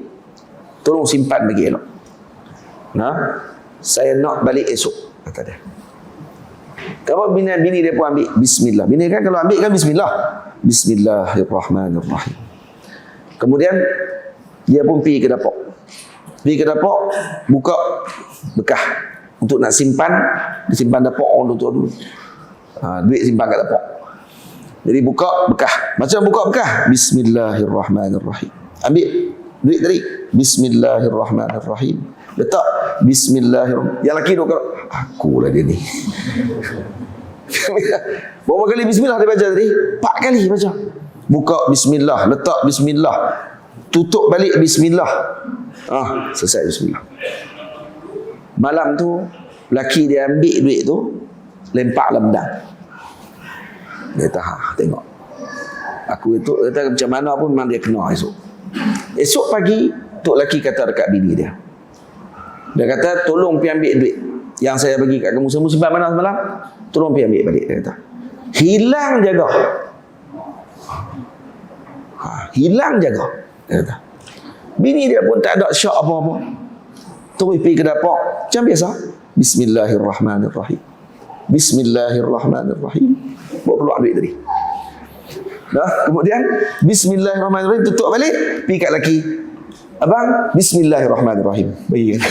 tolong simpan bagi elok. Saya nak balik esok, kata dia. Kalau bini dia pun ambil bismillah. Bini kan kalau ambil kan bismillah. Bismillahirrahmanirrahim. Kemudian dia pun pergi ke dapur. Pergi ke dapur, buka bekah untuk nak simpan, disimpan dapur orang tu dulu. Duit simpan kat dapur. Jadi buka bekah. Macam buka bekah, bismillahirrahmanirrahim. Ambil duit tadi, bismillahirrahmanirrahim. Letak bismillahirrahmanirrahim. Yang lelaki duk akulah dia ni. Berapa kali bismillah dia baca tadi? 4 kali baca. Buka bismillah, letak bismillah, tutup balik bismillah. Selesai bismillah. Malam tu lelaki dia ambil duit tu, lempar dalam bedang. Dia kata, tengok. Aku itu kata macam mana pun memang dia kena esok. Esok pagi tok lelaki kata dekat bini dia. Dia kata, tolong pergi ambil duit yang saya bagi kat kamu semua sebab mana semalam. Tolong pergi ambil balik. Dia kata, hilang jaga. Hilang jaga. Dia kata. Bini dia pun tak ada syak apa-apa. Terus pergi ke dapur. Macam biasa. Bismillahirrahmanirrahim. Bismillahirrahmanirrahim. Bawa keluar duit tadi. Kemudian bismillahirrahmanirrahim, tutup balik. Pergi kat lelaki. Abang, bismillahirrahmanirrahim. Baik.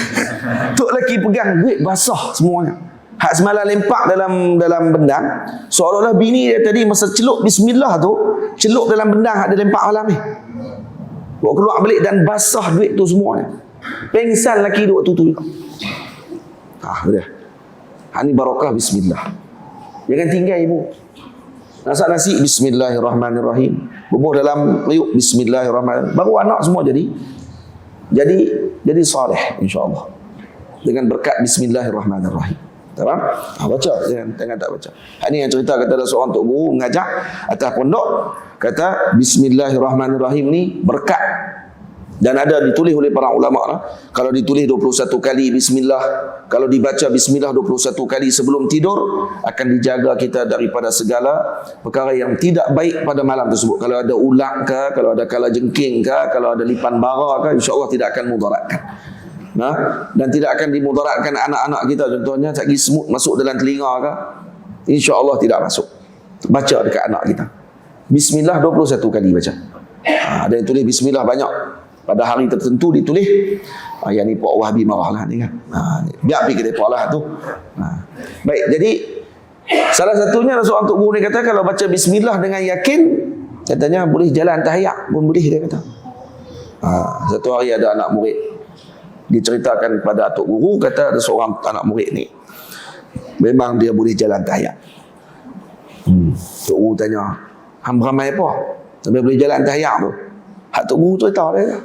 Tok lelaki pegang duit basah semuanya. Hak semalam lempak dalam bendang, seolah-olah bini dia tadi masa celup bismillah tu, celup dalam bendang hak dia lempak malam ni. Bawa keluar balik dan basah duit tu semuanya. Pengsan lelaki duk tu. Sudah. Hak ni barakah bismillah. Jangan tinggal ibu. Masak nasi bismillahirrahmanirrahim. Bubuh dalam periuk bismillahirrahmanirrahim. Baru anak semua jadi soleh insya-Allah. Dengan berkat bismillahirrahmanirrahim. Faham? Baca, jangan tak baca. Ini yang cerita kata ada seorang tok guru mengajak atas pondok, kata bismillahirrahmanirrahim ni berkat. Dan ada ditulis oleh para ulama kalau ditulis 21 kali bismillah, kalau dibaca bismillah 21 kali sebelum tidur, akan dijaga kita daripada segala perkara yang tidak baik pada malam tersebut. Kalau ada ulat ke, kalau ada kalajengking ke, kalau ada lipan bara ke, insya-Allah tidak akan mudaratkan. Dan tidak akan dimudaratkan anak-anak kita. Contohnya sagi semut masuk dalam telinga ke, insya-Allah tidak masuk. Baca dekat anak kita. Bismillah 21 kali baca. Ada yang tulis bismillah banyak. Pada hari tertentu ditulis. Yang ni Pak Wahabi marah lah ni kan. Biar pergi ke depa lah tu. Baik, jadi salah satunya seorang tok guru ni kata kalau baca bismillah dengan yakin, katanya boleh jalan tahiyat pun boleh, dia kata. Satu hari ada anak murid, diceritakan kepada atuk guru, kata ada seorang anak murid ni memang dia boleh jalan tahiyat. Tok guru tanya, hang beramai apa sampai boleh jalan tahiyat tu? Hak tok guru cerita dia.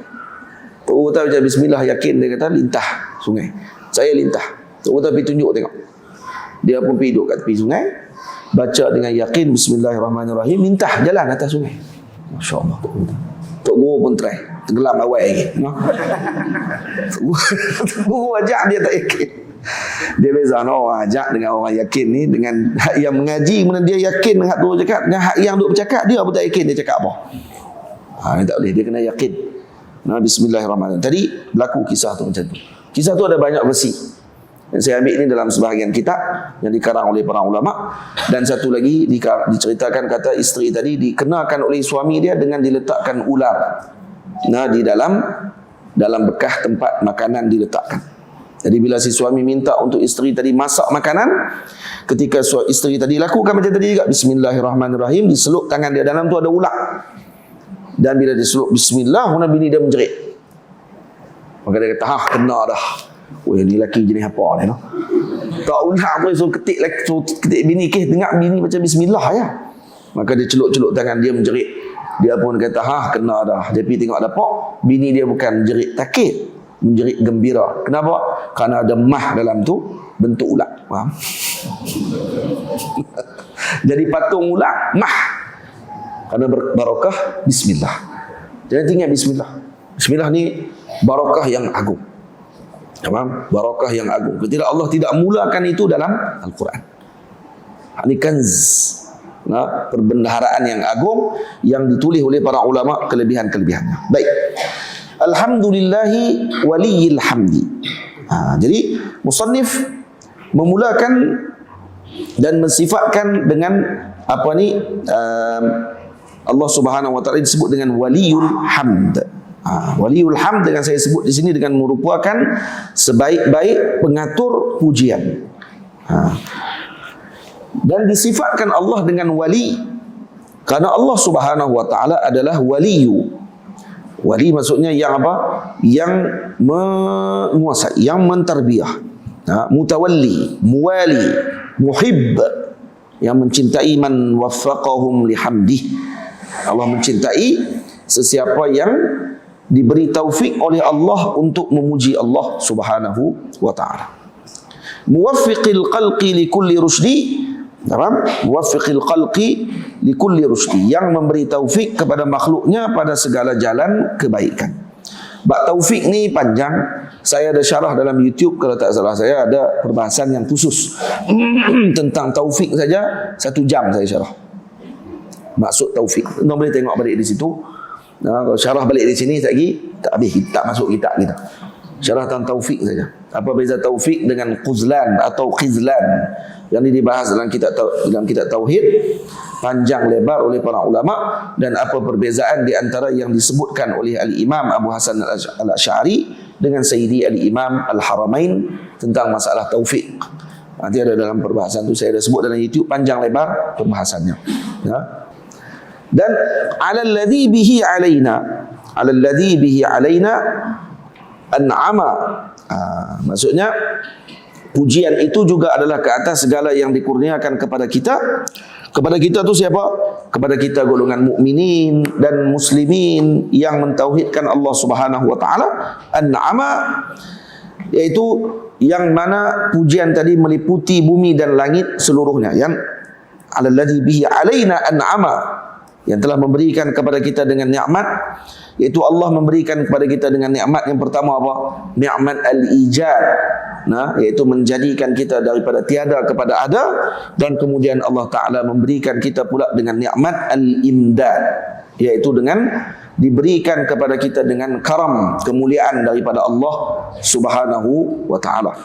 Tok guru tahu macam bismillah, yakin, dia kata lintah sungai. Saya lintah. Tok guru tapi tunjuk tengok. Dia pun pergi duduk kat tepi sungai, baca dengan yakin bismillahirrahmanirrahim, lintah jalan atas sungai. Masya-Allah. Tok guru pun try, tenggelam awal lagi. Tok guru ajak dia tak yakin. Dia beza orang ajak dengan orang yakin ni, dengan hak yang mengaji mana dia yakin hak tu cakap, dengan hak yang duk bercakap dia pun tak yakin dia cakap apa. Ni tak boleh, dia kena yakin. Bismillahirrahmanirrahim. Tadi berlaku kisah tu macam tu. Kisah tu ada banyak versi. Yang saya ambil ini dalam sebahagian kitab yang dikarang oleh para ulama, dan satu lagi diceritakan kata isteri tadi dikenakan oleh suami dia dengan diletakkan ular di dalam bekas tempat makanan diletakkan. Jadi bila si suami minta untuk isteri tadi masak makanan, ketika isteri tadi lakukan macam tadi juga, bismillahirrahmanirrahim, diselup tangan dia dalam tu ada ular. Dan bila diselup bismillah, bini dia menjerit. Maka dia kata, kena dah. Weh, ni lelaki jenis apa ni, no? Tak ular pun suruh ketik bini ke, dengar bini macam bismillah ya. Maka dia celup-celup tangan dia menjerit. Dia pun kata, kena dah. Dia pergi tengok dapak, bini dia bukan menjerit takut, menjerit gembira. Kenapa? Kerana ada mah dalam tu bentuk ular. Faham? Jadi patung ular mah. Kerana barakah bismillah. Jangan tinggal bismillah. Bismillah ni barakah yang agung. Faham? Barakah yang agung. Ketika Allah tidak mulakan itu dalam Al-Quran. Ini kanz, perbendaharaan yang agung yang ditulis oleh para ulama kelebihan-kelebihannya. Baik. Alhamdulillahi waliyil hamdi. Jadi musannif memulakan dan mensifatkan dengan apa ni, Allah Subhanahu wa taala disebut dengan waliyul hamd. Waliyul hamd dengan saya sebut di sini dengan merupakan sebaik-baik pengatur pujian. Dan disifatkan Allah dengan wali karena Allah Subhanahu wa taala adalah waliyu. Wali maksudnya yang apa? Yang menguasai, yang mentarbiyah. Mutawalli, muwali, muhibb, yang mencintai man waffaqahum lihamdih. Allah mencintai sesiapa yang diberi taufik oleh Allah untuk memuji Allah Subhanahu wa taala. Muwaffiqil khalqi likulli rusdi. Faham? Muwaffiqil khalqi likulli rusdi, yang memberi taufik kepada makhluknya pada segala jalan kebaikan. Bab taufik ni panjang. Saya ada syarah dalam YouTube, kalau tak salah saya ada perbahasan yang khusus tentang taufik saja 1 jam saya syarah. Maksud taufik. Anda boleh tengok balik di situ. Kalau syarah balik di sini lagi tak habis, tak masuk kitab kita. Syarah tentang taufik saja. Apa beza taufik dengan quzlan atau khizlan? Yang ini dibahas dalam kitab tauhid panjang lebar oleh para ulama, dan apa perbezaan di antara yang disebutkan oleh Al-Imam Abu Hasan Al-Asy'ari dengan Sayyidi Al-Imam Al-Haramain tentang masalah taufik. Nanti ada dalam perbahasan itu, saya ada sebut dalam YouTube panjang lebar perbahasannya. Ya. Dan alladzi bihi alaina an'ama. Maksudnya pujian itu juga adalah ke atas segala yang dikurniakan kepada kita. Kepada kita tu siapa? Kepada kita golongan mukminin dan muslimin yang mentauhidkan Allah Subhanahu wa taala. An'ama yaitu yang mana pujian tadi meliputi bumi dan langit seluruhnya. Yang alladzi bihi alaina an'ama, yang telah memberikan kepada kita dengan nikmat, yaitu Allah memberikan kepada kita dengan nikmat yang pertama apa? Nikmat al-ijad. Yaitu menjadikan kita daripada tiada kepada ada, dan kemudian Allah Ta'ala memberikan kita pula dengan nikmat al-imdad, yaitu dengan diberikan kepada kita dengan karam, kemuliaan daripada Allah Subhanahu wa Ta'ala.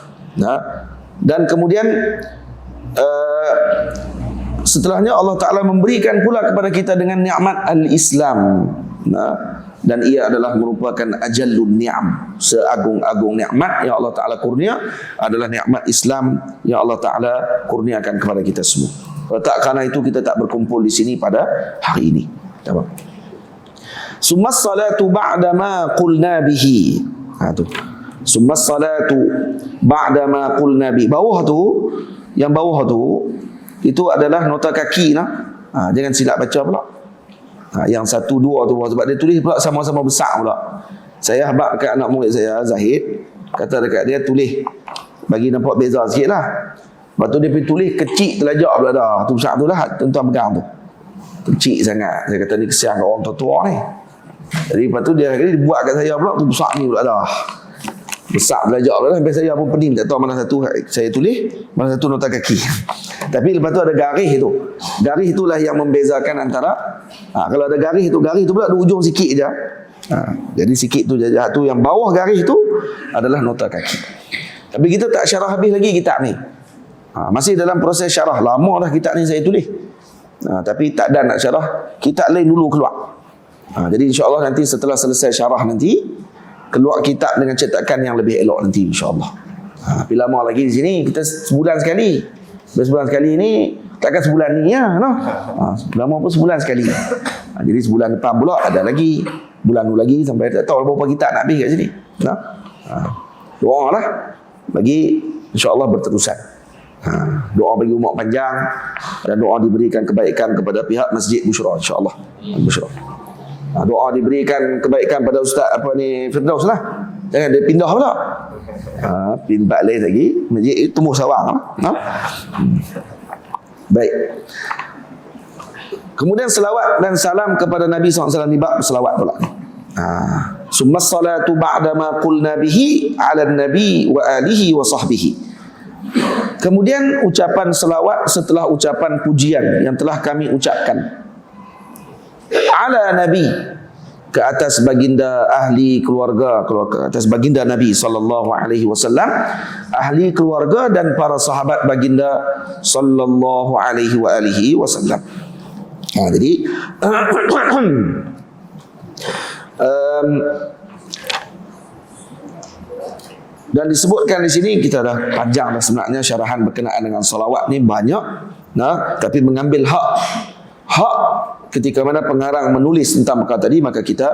Dan kemudian setelahnya Allah Ta'ala memberikan pula kepada kita dengan nikmat al-Islam. Dan ia adalah merupakan ajallun ni'am, seagung-agung nikmat yang Allah Ta'ala kurnia adalah nikmat Islam yang Allah Ta'ala kurniakan kepada kita semua. Kalau tak kerana itu kita tak berkumpul di sini pada hari ini. Summa salatu ba'da ma qulna bihi. Tu. Summa salatu ba'da ma qulna bi. Bawah tu, yang bawah tu itu adalah nota kaki nah. Jangan silap baca pula. Yang 1 2 tu sebab dia tulis pula sama-sama besar pula. Saya habaq kat anak murid saya Zahid, kata dekat dia tulis bagi nampak beza sikit lah. Lepas tu dia pergi tulis kecil telajak pula dah. Tu besar tu lah tuan-tuan pegang tu. Kecil sangat. Saya kata ni kesian kat orang tua-tua ni. Jadi lepas tu dia buat kat saya pula tu besar ni pula dah. Besar telajak pula dah. Sampai saya pun pening tak tahu mana satu saya tulis, mana satu nota kaki. Tapi lepas tu ada garis tu. Garis itulah yang membezakan antara kalau ada garis tu pula ada ujung sikit je. Jadi sikit tu tu yang bawah garis tu adalah nota kaki. Tapi kita tak syarah habis lagi kitab ni. Masih dalam proses syarah. Lama dah kitab ni saya tulis. Tapi tak ada nak syarah. Kitab lain dulu keluar. Jadi insya-Allah nanti setelah selesai syarah nanti keluar kitab dengan cetakan yang lebih elok nanti insya-Allah. Tapi lama lagi di sini kita sebulan sekali. Sebulan sekali ni takkan sebulan ni ya, no? Lama pun sebulan sekali. Jadi sebulan depan pula ada lagi. Bulan tu lagi sampai tak tahu berapa kitab nak habis kat sini. Nah. Doa lah bagi insya-Allah berterusan. Doa bagi umur panjang dan doa diberikan kebaikan kepada pihak Masjid Bushra insya-Allah. Bushra. Doa diberikan kebaikan pada Ustaz Firdaus lah. Jangan dia pindah pula. Pindah lain lagi masjid itu tumbuh sawang. Baik. Kemudian selawat dan salam kepada Nabi SAW ni bab selawat pula. Summa salatu ba'da ma qulna bihi 'ala nabi wa alihi wa sahbihi. Kemudian ucapan selawat setelah ucapan pujian yang telah kami ucapkan. 'Ala nabi, ke atas baginda ahli keluarga, atas baginda Nabi sallallahu alaihi wasallam, ahli keluarga dan para sahabat baginda sallallahu alaihi wa alihi wasallam. Jadi dan disebutkan di sini, kita dah panjang dah sebenarnya syarahan berkenaan dengan salawat ni banyak, tapi mengambil hak ketika mana pengarang menulis tentang perkara tadi, maka kita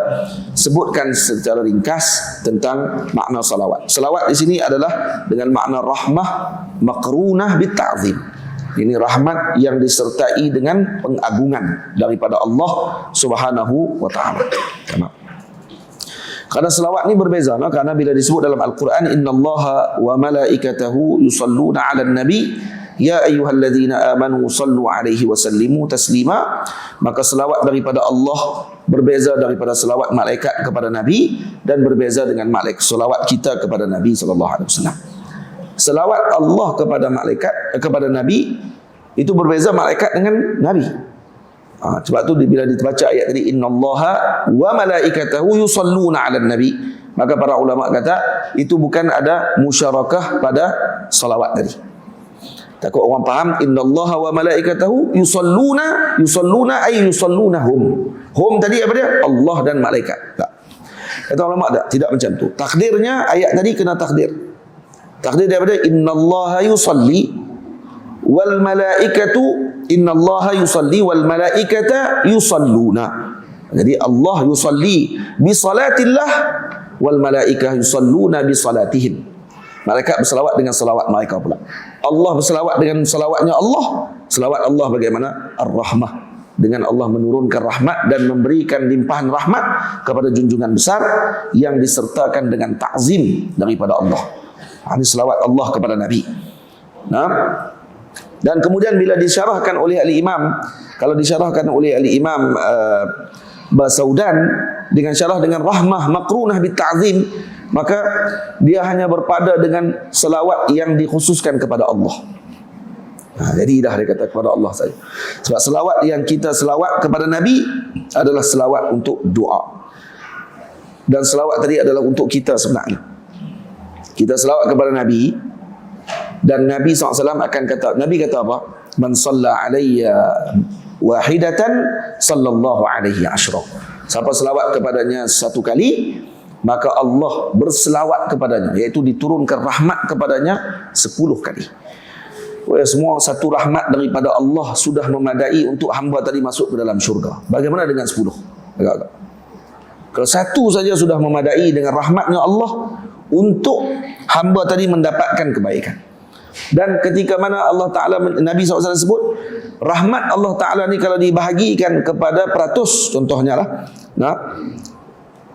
sebutkan secara ringkas tentang makna salawat. Salawat di sini adalah dengan makna rahmah maqrunah bitta'zim. Ini rahmat yang disertai dengan pengagungan daripada Allah Subhanahu wa taala. Karena selawat ni berbeza, karena bila disebut dalam Al-Quran, innallaha wa malaikatahu yusalluna 'alan nabi ya ayyuhalladzina amanu sallu 'alaihi wa sallimu taslima. Maka selawat daripada Allah berbeza daripada selawat malaikat kepada Nabi, dan berbeza dengan selawat kita kepada Nabi sallallahu alaihi wasallam. Selawat Allah kepada malaikat kepada Nabi itu berbeza malaikat dengan Nabi. Sebab tu bila dibaca ayat tadi innallaha wa malaikatahu yusalluna 'alan nabi, maka para ulama kata itu bukan ada musyarakah pada salawat tadi. Takut orang faham innallaha wa malaikatahu yusalluna ay yusallunahum. Hum tadi apa dia? Allah dan malaikat. Tak. Kata ulama tidak macam tu. Takdirnya ayat tadi kena takdir. Takdir daripada innallaha yusalli wal malaikatu, innallaha yusalli wal malaikata yusalluna. Jadi Allah yusalli bi salatillah wal malaikah yusalluna bi salatihim. Malaikat berselawat dengan selawat mereka pula. Allah berselawat dengan selawatnya Allah. Selawat Allah bagaimana? Ar-Rahmah. Dengan Allah menurunkan rahmat dan memberikan limpahan rahmat kepada junjungan besar yang disertakan dengan ta'zim daripada Allah. Ini selawat Allah kepada Nabi. Dan kemudian bila disyarahkan oleh al-Imam, kalau disyarahkan oleh al-Imam Basaudan dengan syarah dengan rahmah maqrunah bitta'zim, maka dia hanya berpada dengan selawat yang dikhususkan kepada Allah. Jadi dah dia kata kepada Allah saja. Sebab selawat yang kita selawat kepada Nabi adalah selawat untuk doa. Dan selawat tadi adalah untuk kita sebenarnya. Kita selawat kepada Nabi, dan Nabi SAW akan kata, Nabi kata apa? Man salla alayya wahidatan sallallahu alaihi asyra. Siapa selawat kepadanya satu kali, maka Allah berselawat kepadanya, iaitu diturunkan rahmat kepadanya 10 kali. Semua satu rahmat daripada Allah sudah memadai untuk hamba tadi masuk ke dalam syurga. Bagaimana dengan 10? Agak-agak. Kalau satu saja sudah memadai dengan rahmatnya Allah untuk hamba tadi mendapatkan kebaikan. Dan ketika mana Allah Ta'ala, Nabi SAW sebut, rahmat Allah Ta'ala ni kalau dibahagikan kepada peratus, contohnya lah,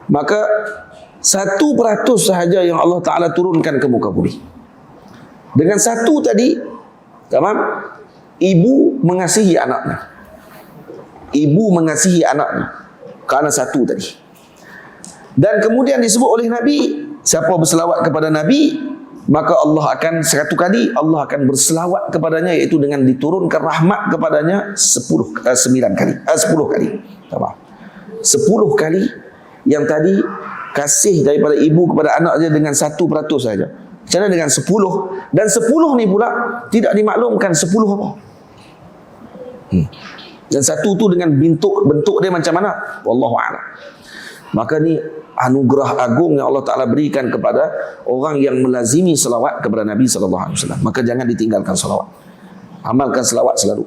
maka 1% sahaja yang Allah Ta'ala turunkan ke muka bumi. Dengan 1 tadi, tamam, ibu mengasihi anaknya. Ibu mengasihi anaknya karena 1 tadi. Dan kemudian disebut oleh Nabi, siapa berselawat kepada Nabi, maka Allah akan 100 kali Allah akan berselawat kepadanya, iaitu dengan diturunkan rahmat kepadanya 9 kali. 10 kali. Tamam. 10 kali yang tadi kasih daripada ibu kepada anak dia dengan 1% saja. Macam mana dengan 10? Dan 10 ni pula tidak dimaklumkan 10 apa. Dan 1 tu dengan bentuk dia macam mana? Wallahu a'lam. Maka ni anugerah agung yang Allah Ta'ala berikan kepada orang yang melazimi selawat kepada Nabi SAW. Maka jangan ditinggalkan selawat. Amalkan selawat selalu.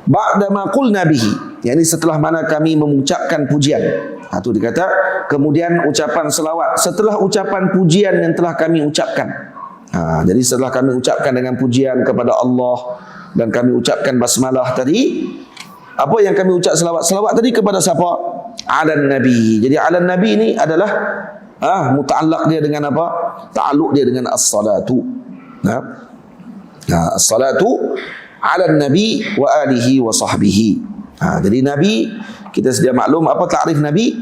Ba'dama qulna bihi, yakni setelah mana kami mengucapkan pujian. Itu dikata kemudian ucapan selawat setelah ucapan pujian yang telah kami ucapkan. Jadi setelah kami ucapkan dengan pujian kepada Allah dan kami ucapkan basmalah tadi, apa yang kami ucap selawat? Selawat tadi kepada siapa? Alan Nabi. Jadi alan Nabi ini adalah muta'allaq dia dengan apa? Ta'alluq dia dengan as-salatu. As-salatu ala Nabi wa alihi wa sahbihi. Jadi Nabi, kita sedia maklum apa takrif Nabi?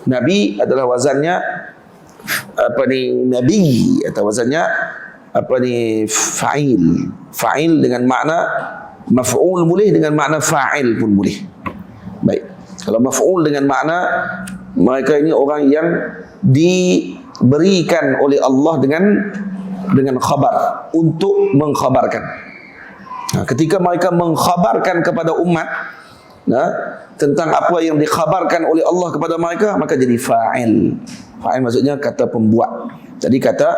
Nabi adalah wazannya Nabi, atau wazannya fa'il. Fa'il dengan makna maf'ul boleh, dengan makna fa'il pun boleh. Baik. Kalau maf'ul dengan makna mereka ini orang yang diberikan oleh Allah dengan khabar, untuk mengkhabarkan. Ketika mereka mengkhabarkan kepada umat tentang apa yang dikhabarkan oleh Allah kepada mereka, maka jadi fa'il. Fa'il maksudnya kata pembuat. Jadi kata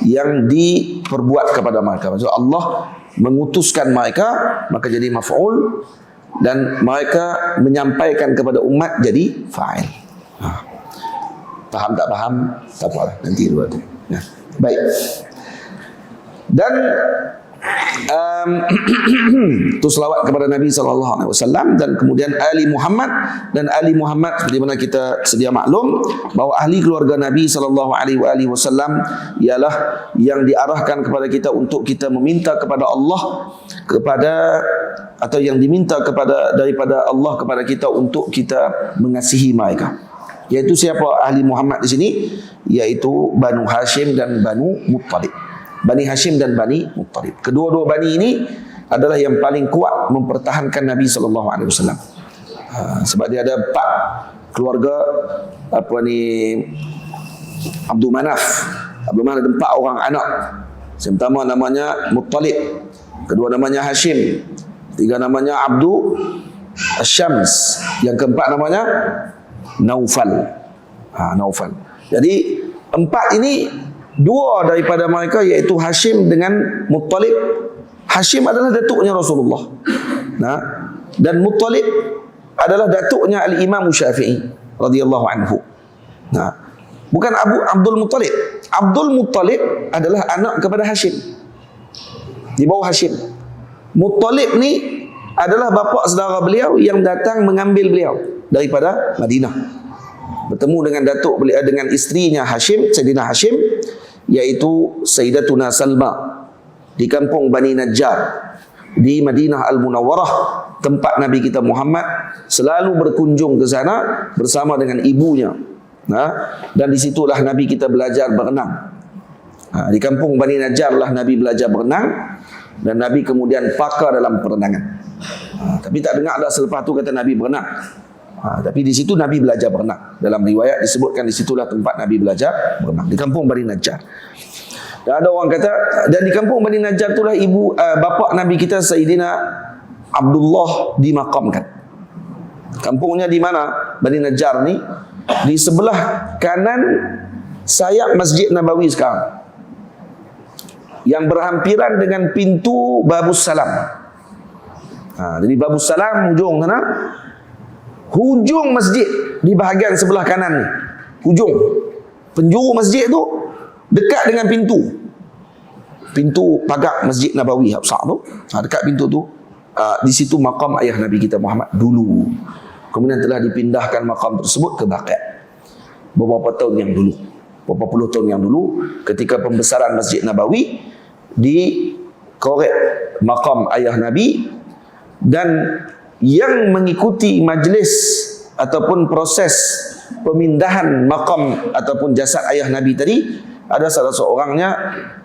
yang diperbuat kepada mereka. Maksud Allah mengutuskan mereka, maka jadi maf'ul, dan mereka menyampaikan kepada umat jadi fa'il. Faham tak faham? Tak apa, nanti dua tu. Baik. Dan itu selawat kepada Nabi SAW, dan kemudian Ali Muhammad. Dan Ali Muhammad, seperti mana kita sedia maklum bahawa ahli keluarga Nabi SAW ialah yang diarahkan kepada kita untuk kita meminta kepada Allah, atau yang diminta daripada Allah kepada kita untuk kita mengasihi mereka. Yaitu siapa ahli Muhammad di sini? Yaitu Banu Hashim dan Banu Muttalib. Bani Hashim dan Bani Muttalib. Kedua-dua bani ini adalah yang paling kuat mempertahankan Nabi SAW. Sebab dia ada 4 keluarga Abdul Manaf. Abdul Manaf ada 4 orang anak. Yang pertama namanya Muttalib, kedua namanya Hashim, ketiga namanya Abdul Asyams, yang keempat namanya Naufal. Naufal. Jadi 4 ini, 2 daripada mereka iaitu Hashim dengan Muttalib. Hashim adalah datuknya Rasulullah, dan Muttalib adalah datuknya Al-Imam Syafi'i radhiyallahu anhu. Bukan Abdul Muttalib. Abdul Muttalib adalah anak kepada Hashim, di bawah Hashim. Muttalib ni adalah bapa saudara beliau yang datang mengambil beliau daripada Madinah, bertemu dengan datuk beliau, dengan isterinya Hashim, Sayyidina Hashim, iaitu Sayyidatuna Salma, di kampung Bani Najjar di Madinah Al-Munawwarah, tempat Nabi kita Muhammad selalu berkunjung ke sana bersama dengan ibunya. Dan disitulah Nabi kita belajar berenang. Di kampung Bani Najjar lah Nabi belajar berenang, dan Nabi kemudian pakar dalam perenangan. Tapi tak dengar dah selepas tu kata Nabi berenang. Tapi di situ Nabi belajar berenang. Dalam riwayat disebutkan di situlah tempat Nabi belajar berenang, di kampung Bani Najjar. Dan ada orang kata, dan di kampung Bani Najjar itulah bapa Nabi kita Sayyidina Abdullah dimakamkan. Kampungnya di mana? Bani Najjar ni di sebelah kanan sayap Masjid Nabawi sekarang, yang berhampiran dengan pintu Babus Salam. Jadi Babus Salam ujung sana, Hujung masjid di bahagian sebelah kanan ni, hujung penjuru masjid tu dekat dengan pintu pagar Masjid Nabawi besar tu. Dekat pintu tu di situ makam ayah Nabi kita Muhammad dulu. Kemudian telah dipindahkan makam tersebut ke Baqi' beberapa tahun yang dulu, beberapa puluh tahun yang dulu, ketika pembesaran Masjid Nabawi dikorek makam ayah Nabi. Dan yang mengikuti majlis ataupun proses pemindahan makam ataupun jasad ayah Nabi tadi, ada salah seorangnya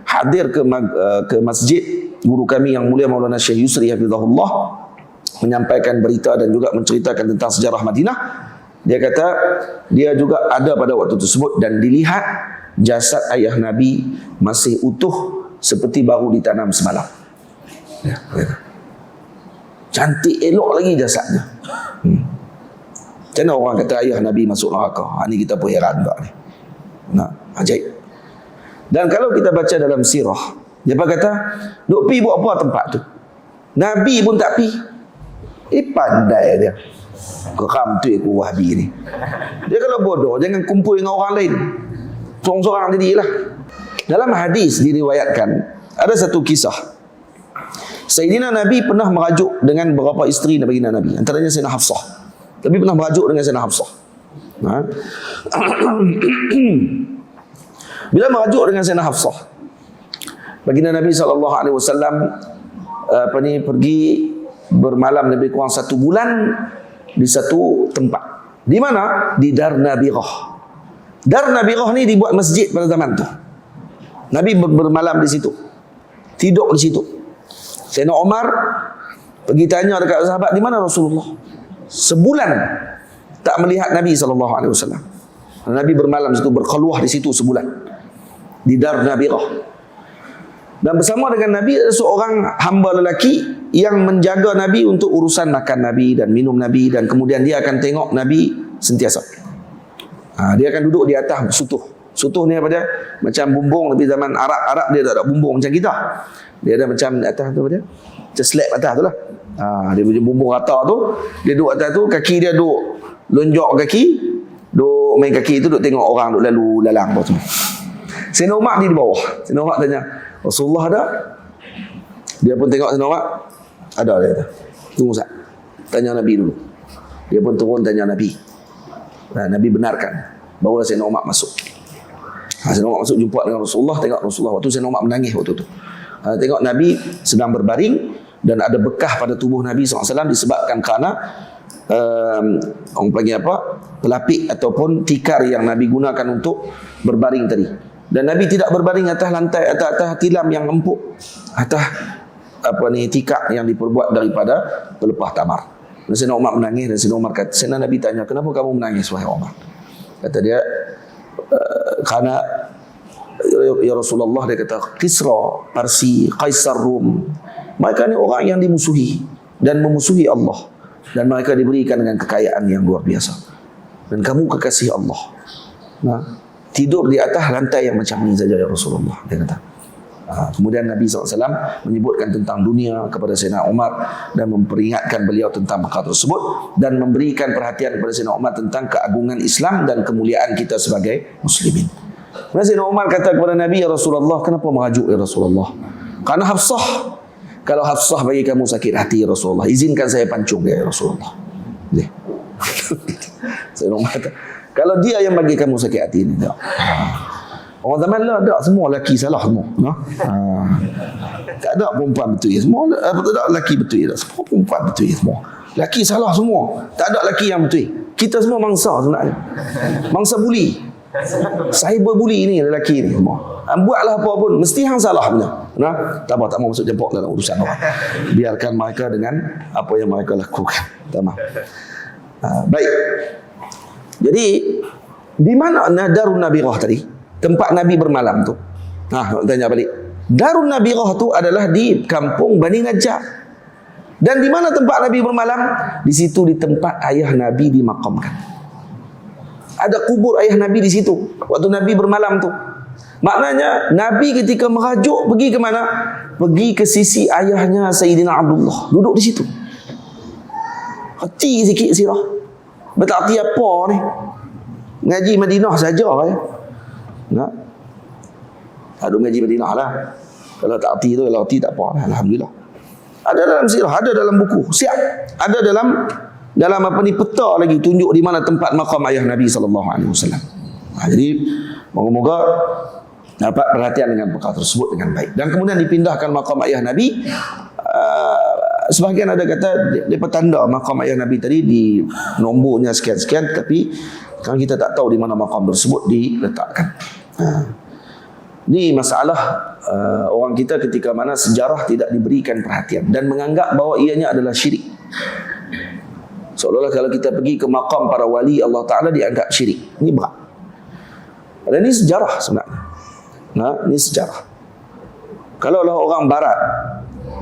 hadir ke masjid guru kami yang mulia Maulana Syekh Yusri hafizahullah, menyampaikan berita dan juga menceritakan tentang sejarah Madinah. Dia kata dia juga ada pada waktu tersebut dan dilihat jasad ayah Nabi masih utuh seperti baru ditanam semalam. Ya, cantik elok lagi jasadnya. Macam mana orang kata ayah Nabi masuk neraka? Ini kita pun heran juga ni. Ajaib. Dan kalau kita baca dalam sirah, dia kata, duk pi buat apa tempat tu? Nabi pun tak pi. Pandai dia. Geram tu aku Wahabi ni. Dia kalau bodoh, jangan kumpul dengan orang lain. Seorang-seorang dirilah. Dalam hadis diriwayatkan, ada satu kisah. Sayyidina Nabi pernah merajuk dengan beberapa isteri baginda Nabi. Antaranya Sayyidina Hafsah. Tapi pernah merajuk dengan Sayyidina Hafsah. Bila merajuk dengan Sayyidina Hafsah, baginda Nabi SAW pergi bermalam lebih kurang 1 bulan di satu tempat. Di mana? Di Dar Nabirah. Dar Nabirah ni dibuat masjid pada zaman tu. Nabi bermalam di situ, tidur di situ. Sayyidina Umar pergi tanya dekat sahabat, di mana Rasulullah? Sebulan tak melihat Nabi SAW. Nabi bermalam di situ, berkeluar di situ sebulan, di Dar Nabirah. Dan bersama dengan Nabi ada seorang hamba lelaki yang menjaga Nabi untuk urusan makan Nabi dan minum Nabi, dan kemudian dia akan tengok Nabi sentiasa. Dia akan duduk di atas sutuh. Sutuh ni apa dia? Macam bumbung, tapi zaman Arab dia tak ada bumbung macam kita. Dia ada macam atas tu apa dia? Macam slab atas tu lah. Dia punya bumbung rata tu, dia duduk atas tu, kaki dia duduk lonjok kaki, duduk main kaki tu, duduk tengok orang duduk lalu lalang apa semua. Sayyidina Umar di bawah. Sayyidina Umar tanya, Rasulullah ada? Dia pun tengok Sayyidina Umar, ada, dia kata. Tunggu sat. Tanya Nabi dulu. Dia pun turun tanya Nabi. Nabi benarkan. Barulah Sayyidina Umar masuk. Sayyidina Umar masuk, jumpa dengan Rasulullah, tengok Rasulullah. Waktu Sayyidina Umar menangis waktu tu. Tengok Nabi sedang berbaring dan ada bekah pada tubuh Nabi SAW disebabkan kerana orang panggil apa? Pelapik ataupun tikar yang Nabi gunakan untuk berbaring tadi. Dan Nabi tidak berbaring atas lantai, atas tilam yang empuk, atas tikar yang diperbuat daripada pelepah tamar. Dan Sayyidina Umar menangis, dan Sayyidina Umar kata, Sayyidina Nabi tanya, kenapa kamu menangis wahai Umar? Kata dia, kerana ya Rasulullah, dia kata, Kisra, Parsi, Kaisar Rum, mereka ni orang yang dimusuhi dan memusuhi Allah, dan mereka diberikan dengan kekayaan yang luar biasa, dan kamu kekasih Allah. Tidur di atas lantai yang macam ni saja ya Rasulullah, dia kata. Kemudian Nabi SAW menyebutkan tentang dunia kepada Sayyidina Umar dan memperingatkan beliau tentang perkara tersebut, dan memberikan perhatian kepada Sayyidina Umar tentang keagungan Islam dan kemuliaan kita sebagai muslimin. Sayyidina Umar kata kepada Nabi, ya Rasulullah, kenapa merajuk ya Rasulullah? Karena Hafsah. Kalau Hafsah bagi kamu sakit hati ya Rasulullah, izinkan saya pancung dia ya Rasulullah. Sayyidina Umar kata, kalau dia yang bagi kamu sakit hati ni, tak. Orang zaman lah tak, semua lelaki salah semua. Tak ada perempuan betul ya semua. Tak ada lelaki betul ya, semua perempuan betul ya semua. Lelaki salah semua. Tak ada lelaki yang betul. Kita semua mangsa sebenarnya. Mangsa buli. Cyberbully ni lelaki ni semua. Buatlah apa pun mesti hang salah punya. Tak apa, tak mau masuk campur dalam urusan orang. Biarkan mereka dengan apa yang mereka lakukan. Tamam. Baik. Jadi di mana Darun Nabirah tadi? Tempat Nabi bermalam tu. Tanya balik. Darun Nabirah tu adalah di kampung Bani Najjar. Dan di mana tempat Nabi bermalam? Di situ, di tempat ayah Nabi dimakamkan. Ada kubur ayah Nabi di situ waktu Nabi bermalam tu. Maknanya Nabi ketika merajuk pergi ke mana? Pergi ke sisi ayahnya Sayyidina Abdullah, duduk di situ. Hati sikit sirah. Berarti apa ni? Ngaji Madinah saja ya. Nah. Ada ngaji Madinah lah. Kalau tak arti tu, kalau arti tak apa lah. Alhamdulillah. Ada dalam sirah, ada dalam buku. Siap. Ada dalam apa ni, peta lagi tunjuk di mana tempat makam ayah Nabi SAW. Jadi moga-moga dapat perhatian dengan perkara tersebut dengan baik. Dan kemudian dipindahkan makam ayah Nabi. Sebahagian ada kata dia petanda makam ayah Nabi tadi di nombornya sekian-sekian, tapi kan kita tak tahu di mana makam tersebut diletakkan. Ini masalah orang kita ketika mana sejarah tidak diberikan perhatian dan menganggap bahawa ianya adalah syirik. Seolah-olah kalau kita pergi ke makam para wali Allah Ta'ala dianggap syirik. Ini berat. Dan ini sejarah sebenarnya. Nah, ini sejarah. Kalau orang barat,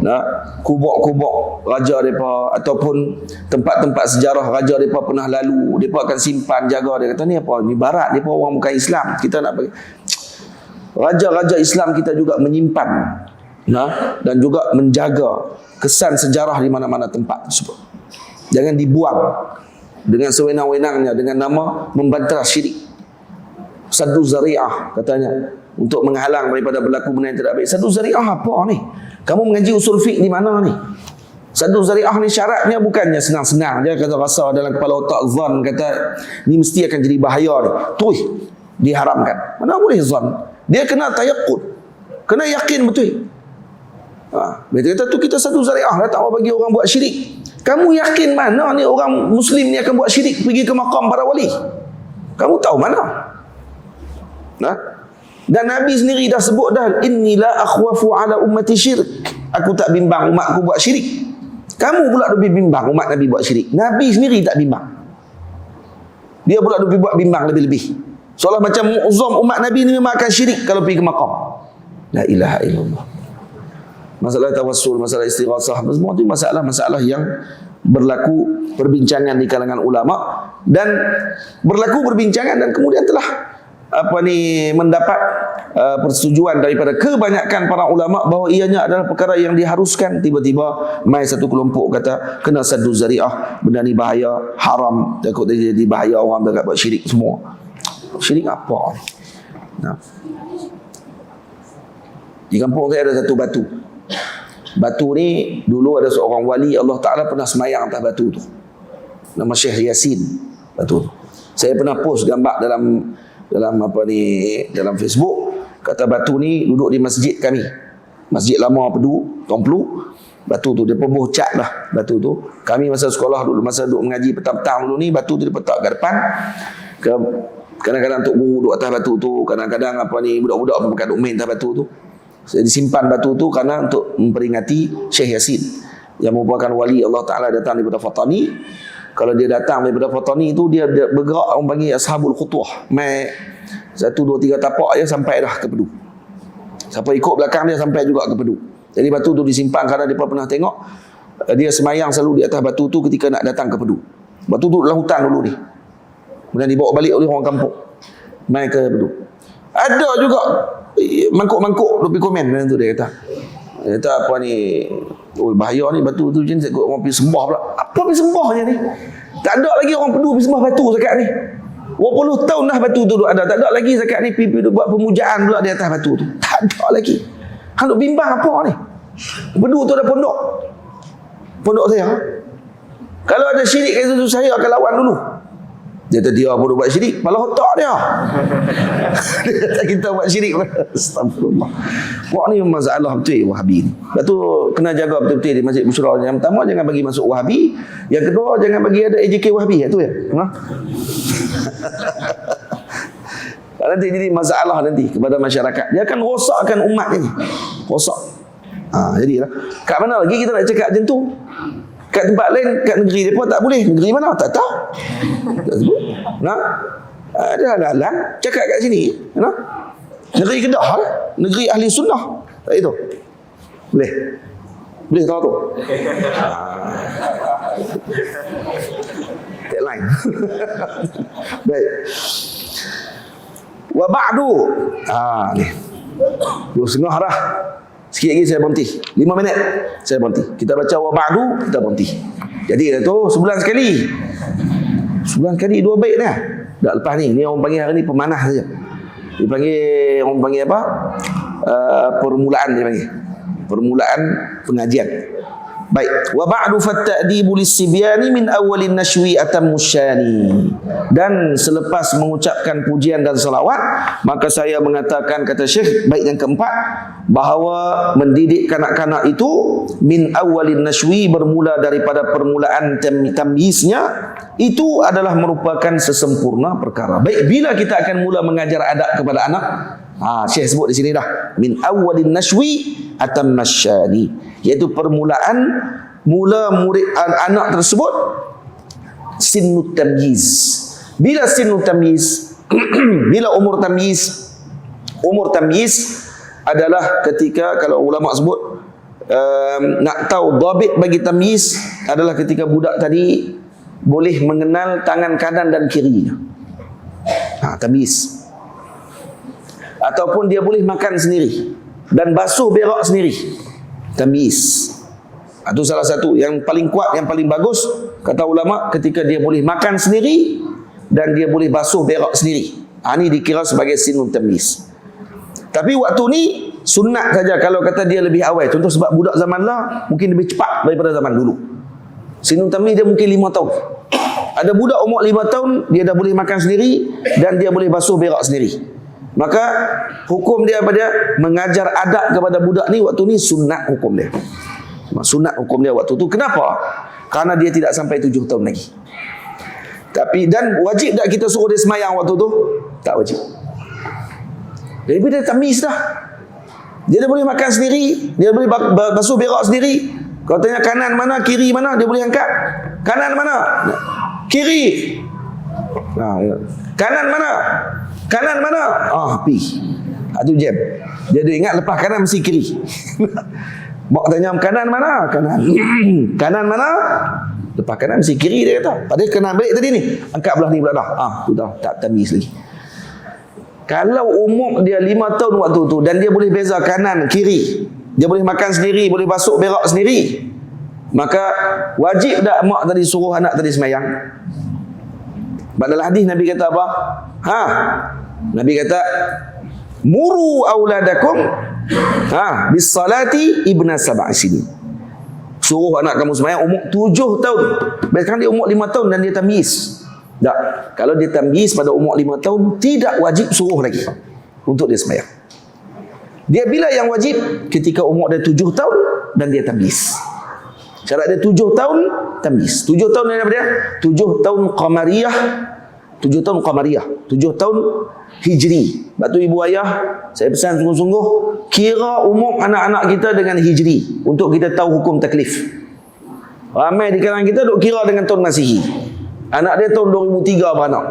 nah, kubur-kubur raja mereka ataupun tempat-tempat sejarah raja mereka pernah lalu, mereka akan simpan, jaga. Dia kata ni apa? Ni barat, mereka orang bukan Islam. Kita nak bagi. Raja-raja Islam kita juga menyimpan, nah, dan juga menjaga kesan sejarah di mana-mana tempat tersebut. Jangan dibuang dengan sewenang-wenangnya dengan nama membantah syirik. Saddu zari'ah katanya, untuk menghalang daripada berlaku benda yang tidak baik. Saddu zari'ah apa ni? Kamu mengaji usul fiqh di mana ni? Saddu zari'ah ni syaratnya bukannya senang-senang. Dia kata rasa dalam kepala otak zan, kata ni mesti akan jadi bahaya ni. Tuh diharamkan. Mana boleh zan? Dia kena tayakkud, kena yakin betul. Dia kata tu kita satu zari'ah lah, tak mau bagi orang buat syirik. Kamu yakin mana ni orang Muslim ni akan buat syirik pergi ke makam para wali? Kamu tahu mana? Nah, dan Nabi sendiri dah sebut dah, inni la akhwafu ala ummati syirik. Aku tak bimbang umatku buat syirik. Kamu pula lebih bimbang umat Nabi buat syirik. Nabi sendiri tak bimbang. Dia pula lebih buat bimbang lebih-lebih. Seolah macam mu'azzam umat Nabi ni memang akan syirik kalau pergi ke makam. La ilaha illallah. Masalah tawassul, masalah istighasah, semua itu masalah-masalah yang berlaku perbincangan di kalangan ulama, dan berlaku perbincangan dan kemudian telah mendapat persetujuan daripada kebanyakan para ulama bahawa ianya adalah perkara yang diharuskan. Tiba-tiba mai satu kelompok kata kena saddu zari'ah, benda ni bahaya, haram, takut dia jadi bahaya, orang berkat buat syirik semua. Syirik apa? Nah. Di kampung saya ada satu batu. Batu ni dulu ada seorang wali Allah Ta'ala pernah semayang atas batu tu. Nama Syekh Yasin batu tu. Saya pernah post gambar dalam Facebook. Kata batu ni duduk di masjid kami. Masjid lama Pedu, Tomplu. Batu tu dia pembuh cat lah batu tu. Kami masa sekolah dulu, masa duduk mengaji petang-petang dulu ni, batu tu diletak kat depan. Kadang-kadang Tok Guru duduk atas batu tu, kadang-kadang budak-budak pun duduk main atas batu tu. Saya disimpan batu tu kerana untuk memperingati Syekh Yasin yang merupakan wali Allah Ta'ala datang daripada Fatani. Kalau dia datang daripada Fatani tu, dia bergerak, orang panggil ashabul khutuah. Mai 1, 2, 3 tapak je sampai dah ke Pedu. Siapa ikut belakang dia sampai juga ke Pedu. Jadi batu tu disimpan kerana dia pernah tengok dia semayang selalu di atas batu tu ketika nak datang ke Pedu. Batu tu dalam hutan dulu ni. Kemudian dibawa balik oleh orang kampung mai ke Pedu. Ada juga mangkuk-mangkuk duk pergi komen dengan tu, dia kata apa ni, oi bahaya ni batu tu, jenis orang pergi sembah pula. Apa pergi sembahnya ni? Tak ada lagi orang Pedu pergi sembah batu zakat ni. 20 tahun dah batu tu duk ada, tak ada lagi zakat ni pergi buat pemujaan pula di atas batu tu. Tak ada lagi. Hang duk bimbang apa ni? Pedu tu ada pondok saya. Kalau ada syirik kat situ, saya akan lawan dulu. Dia kata dia pun buat syirik, kepala otak dia. Dia kata kita buat syirik. Astagfirullah. Wah, ni masalah betul Wahabi ni. Lepas tu kena jaga betul-betul di Masjid Busyra. Yang pertama, jangan bagi masuk Wahabi. Yang kedua, jangan bagi ada AJK Wahabi. Itu ya. Nanti jadi masalah nanti kepada masyarakat. Dia akan rosakkan umat ni. Rosak. Jadilah. Kat mana lagi kita nak cakap macam tu? Kat tempat lain, kat negeri dia pun tak boleh. Negeri mana? Tak tahu. Tak sebut. Ada halang. Cakap kat sini. Negeri Kedah. Negeri Ahli Sunnah. Tak itu. Boleh. Boleh tahu tu. Tagline. Baik. Wa ba'du. Ni. 2.5 dah. Sikit lagi saya berhenti. 5 minit saya berhenti. Kita baca wa ba'du, kita berhenti. Jadi itu sebulan sekali. Sebulan kali 2 bait dah. Dah lepas ni orang panggil hari ni pemanah saja. Orang panggil apa? Permulaan dia panggil. Permulaan pengajian. Baik, wa ba'du fatta'dibu lis-sibyani min awwalin nashwi atammusyani. Dan selepas mengucapkan pujian dan selawat, maka saya mengatakan, kata Syekh, bait yang keempat, bahawa mendidik kanak-kanak itu min awwalin nashwi, bermula daripada permulaan tamyiznya, itu adalah merupakan sesempurna perkara. Baik, bila kita akan mula mengajar adab kepada anak? Syekh sebut di sini dah, min awwalin nashwi atammasyani, iaitu permulaan mula murid anak tersebut sinnut tamyiz. Bila sinnut tamyiz bila umur tamyiz adalah ketika, kalau ulama sebut nak tahu dhabit bagi tamyiz adalah ketika budak tadi boleh mengenal tangan kanan dan kirinya. Tamyiz. Ataupun dia boleh makan sendiri dan basuh berak sendiri. Tamyiz. Itu salah satu yang paling kuat, yang paling bagus, kata ulama, ketika dia boleh makan sendiri dan dia boleh basuh berak sendiri. Ini dikira sebagai sinun tamyiz. Tapi waktu ni sunat saja kalau kata dia lebih awal. Contoh sebab budak zaman lah mungkin lebih cepat daripada zaman dulu. Sinun tamyiz dia mungkin 5 tahun. Ada budak umur 5 tahun, dia dah boleh makan sendiri dan dia boleh basuh berak sendiri. Maka hukum dia pada mengajar adab kepada budak ni waktu ni sunat hukum dia. Sunat hukum dia waktu tu. Kenapa? Karena dia tidak sampai 7 tahun lagi. Tapi dan wajib tak kita suruh dia semayang waktu tu? Tak wajib. Jadi dia tamyiz dah. Dia dah boleh makan sendiri, dia boleh basuh berak sendiri. Kalau tanya kanan mana, kiri mana, dia boleh angkat. Kanan mana? Kiri. Kanan mana? Kanan mana? Pi. Itu jam. Dia ada ingat lepas kanan mesti kiri. Mak tanya kanan mana? Kanan. Kanan mana? Lepas kanan mesti kiri, dia kata. Padahal kanan balik tadi ni. Angkat belah ni belah dah. Tu dah tak tamyiz lagi. Kalau umur dia 5 tahun waktu tu dan dia boleh beza kanan kiri, dia boleh makan sendiri, boleh basuh berak sendiri, maka wajib tak mak tadi suruh anak tadi semayang? Dalam hadis Nabi kata apa? Nabi kata, muru auladakum bis salati ibna sab'a sinin. Suruh anak kamu semayang umur 7 tahun. Biarkan dia umur 5 tahun dan dia tamyiz. Tak. Kalau dia tamyiz pada umur 5 tahun, tidak wajib suruh lagi untuk dia semayang. Dia bila yang wajib? Ketika umur dia 7 tahun dan dia tamyiz. Syarat dia 7 tahun tamyiz. 7 tahun ni apa dia? 7 tahun qamariyah. 7 tahun qamariyah. 7 tahun hijri. Sebab tu ibu ayah, saya pesan sungguh-sungguh, kira umur anak-anak kita dengan hijri untuk kita tahu hukum taklif. Ramai di kalangan kita duk kira dengan tahun Masihi. Anak dia tahun 2003 beranak.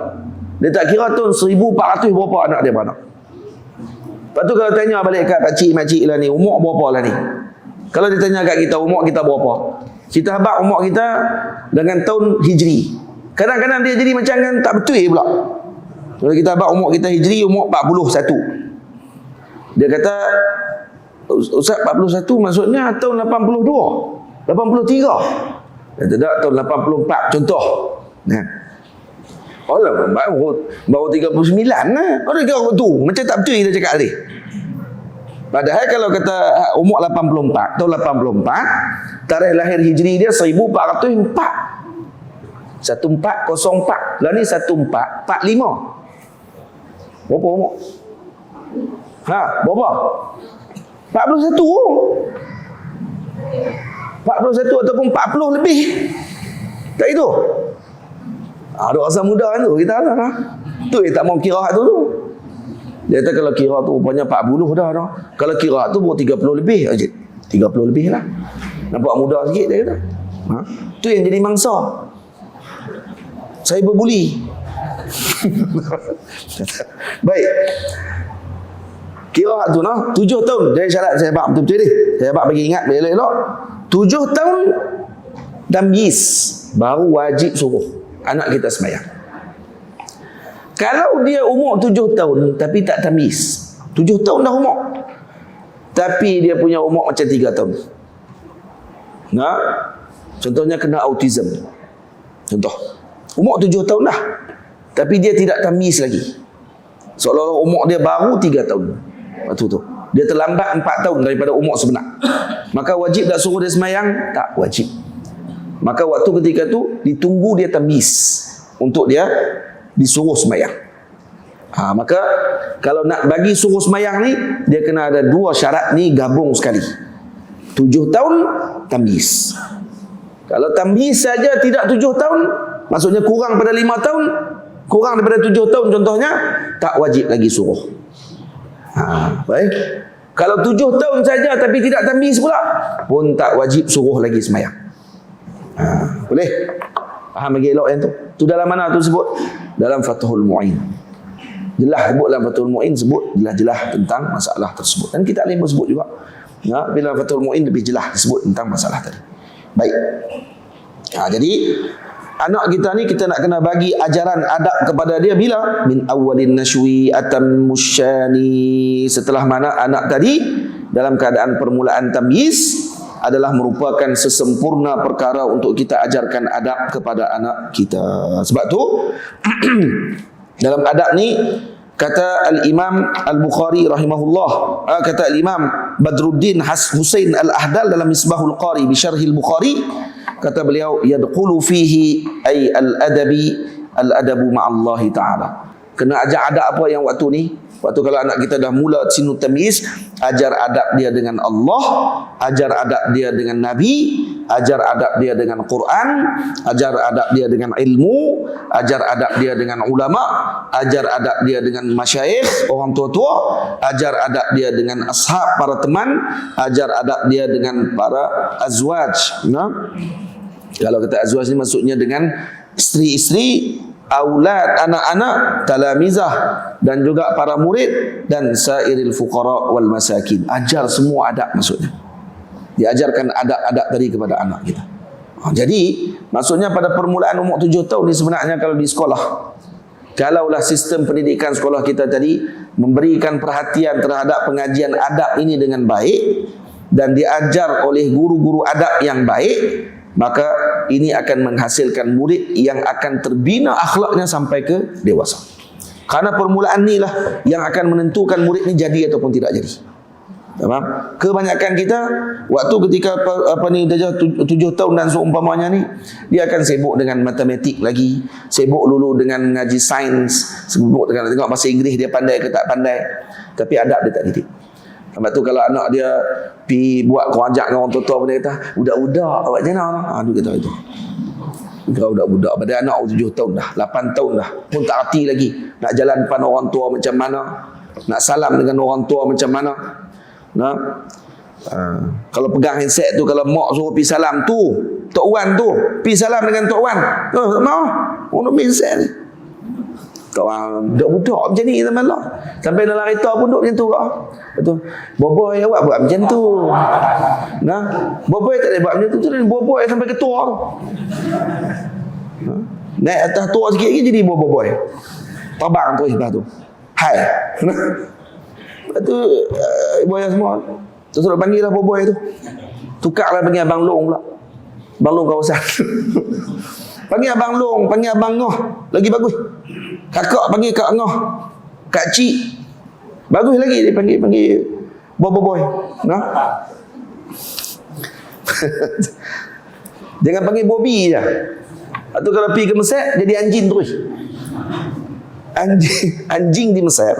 Dia tak kira tahun 1400 berapa anak dia beranak. Lepas tu kalau tanya balik kat pakcik makcik lah ni, umur berapa lah ni? Kalau dia tanya kat kita, umur kita berapa? Kita habaq umur kita dengan tahun hijri. Kadang-kadang dia jadi macam kan tak betul pula. Kalau kita habaq umur kita hijri, umur 41. Dia kata, Ustaz 41 maksudnya tahun 82, 83. Dia tidak, tahun 84 contoh. Baru 39 lah. Orang kira tu macam tak betul kita cakap tadi. Padahal kalau kata umur 84, tahun 84, tarikh lahir hijri dia 1404. 1404. Lah ni 1445. Berapa umur? Berapa? 41. 41 ataupun 40 lebih. Tak itu? Ada rasa muda kan tu kita lah. Tu dia tak mau kira tu. Dia kata kalau kira tu rupanya 40 dah. Kalau kira tu baru 30 lebih aja. 30 lebih lah. Nampak muda sikit dia kata. Tu yang jadi mangsa. Saya berbuli. Baik. Kira tu 7 tahun. Jadi syarat saya bak betul-betul ni. Saya bak bagi ingat elok-elok. 7 tahun tamyiz baru wajib suruh anak kita semayang. Kalau dia umur 7 tahun tapi tak tamyiz, 7 tahun dah umur, tapi dia punya umur macam 3 tahun. Contohnya kena autism. Contoh. Umur 7 tahun dah. Tapi dia tidak tamyiz lagi. Seolah-olah umur dia baru 3 tahun. Waktu tu. Dia terlambat 4 tahun daripada umur sebenar. Maka wajib tak suruh dia semayang? Tak wajib. Maka waktu ketika tu ditunggu dia tamyiz untuk dia disuruh semayang. Maka kalau nak bagi suruh semayang ni, dia kena ada 2 syarat ni gabung sekali. 7 tahun tamyiz. Kalau tamyiz saja tidak 7 tahun, maksudnya kurang pada 5 tahun, kurang daripada 7 tahun contohnya, tak wajib lagi suruh. Baik. Kalau 7 tahun saja tapi tidak tamyiz pula, pun tak wajib suruh lagi semayang. Boleh? Faham lagi elok yang tu? Tu dalam mana tu sebut? Dalam Fathul Mu'in. Jelas sebut dalam Fathul Mu'in, sebut jelas-jelas tentang masalah tersebut. Dan kita boleh sebut juga. Bila Fathul Mu'in lebih jelas sebut tentang masalah tadi. Baik. Jadi anak kita ni kita nak kena bagi ajaran adab kepada dia bila min awwalin nashwi atammusyani, setelah mana anak tadi dalam keadaan permulaan tamyiz adalah merupakan sesempurna perkara untuk kita ajarkan adab kepada anak kita. Sebab tu dalam adab ni kata Al-Imam Al-Bukhari rahimahullah, kata Al-Imam Badruddin Husain Al-Ahdal dalam Misbahul Qari bi Syarhil Bukhari, kata beliau yadkhulu fihi ay al-adabi al-adabu ma'allahi ta'ala. Kena ajar adab apa yang waktu ni? Waktu kalau anak kita dah mula sinu tamyiz, ajar adab dia dengan Allah, ajar adab dia dengan Nabi, ajar adab dia dengan Quran, ajar adab dia dengan ilmu, ajar adab dia dengan ulama, ajar adab dia dengan masyayikh, orang tua-tua, ajar adab dia dengan ashab, para teman, ajar adab dia dengan para azwaj. Kalau kata azwaj ni maksudnya dengan isteri-isteri, aulad, anak-anak, talamizah dan juga para murid dan sairil fuqara wal masakin. Ajar semua adab maksudnya. Diajarkan adab-adab tadi kepada anak kita. Jadi maksudnya pada permulaan umur 7 tahun ni sebenarnya kalau di sekolah, kalaulah sistem pendidikan sekolah kita tadi memberikan perhatian terhadap pengajian adab ini dengan baik dan diajar oleh guru-guru adab yang baik, maka ini akan menghasilkan murid yang akan terbina akhlaknya sampai ke dewasa. Karena permulaan ni lah yang akan menentukan murid ni jadi ataupun tidak jadi. Faham? Kebanyakan kita waktu ketika dah 7 tahun dan seumpamanya ni, dia akan sibuk dengan matematik lagi, sibuk dulu dengan ngaji sains, sibuk dengan tengok bahasa Inggeris dia pandai ke tak pandai, tapi adab dia tak didik. Sebab tu kalau anak dia pi buat kerajak dengan orang tua-tua pun dia kata, budak-budak awak jangan lah. Dia kata itu. Budak-budak pada anak 7 tahun dah, 8 tahun dah, pun tak erti lagi nak jalan depan orang tua macam mana, nak salam dengan orang tua macam mana. Kalau pegang handset tu, kalau mak suruh pi salam tu, Tok Wan tu, pi salam dengan Tok Wan. Tak mau. Orang nak handset ni. Tak orang budak-budak macam ni teman lah. Sampai dalam kereta pun duduk macam tu kah? Betul. Boboy awak buat macam tu. Boboy tak boleh buat macam tu. Boboy sampai ketua tu. Naik atas tua sikit lagi jadi boboy. Terbang tu sebelah tu. Hai. Lepas tu boy semua terus panggil lah boboy tu. Tukarlah panggil Abang Long pula. Abang Long kawasan. Panggil Abang Long, panggil Abang Ngoh. Lagi bagus. Kakak panggil Kak Ngoh, Kak Cik. Bagus lagi dia panggil boy. Jangan panggil Bobby je. Atau kalau pergi ke Mesir jadi anjing terus. Anjing di Mesir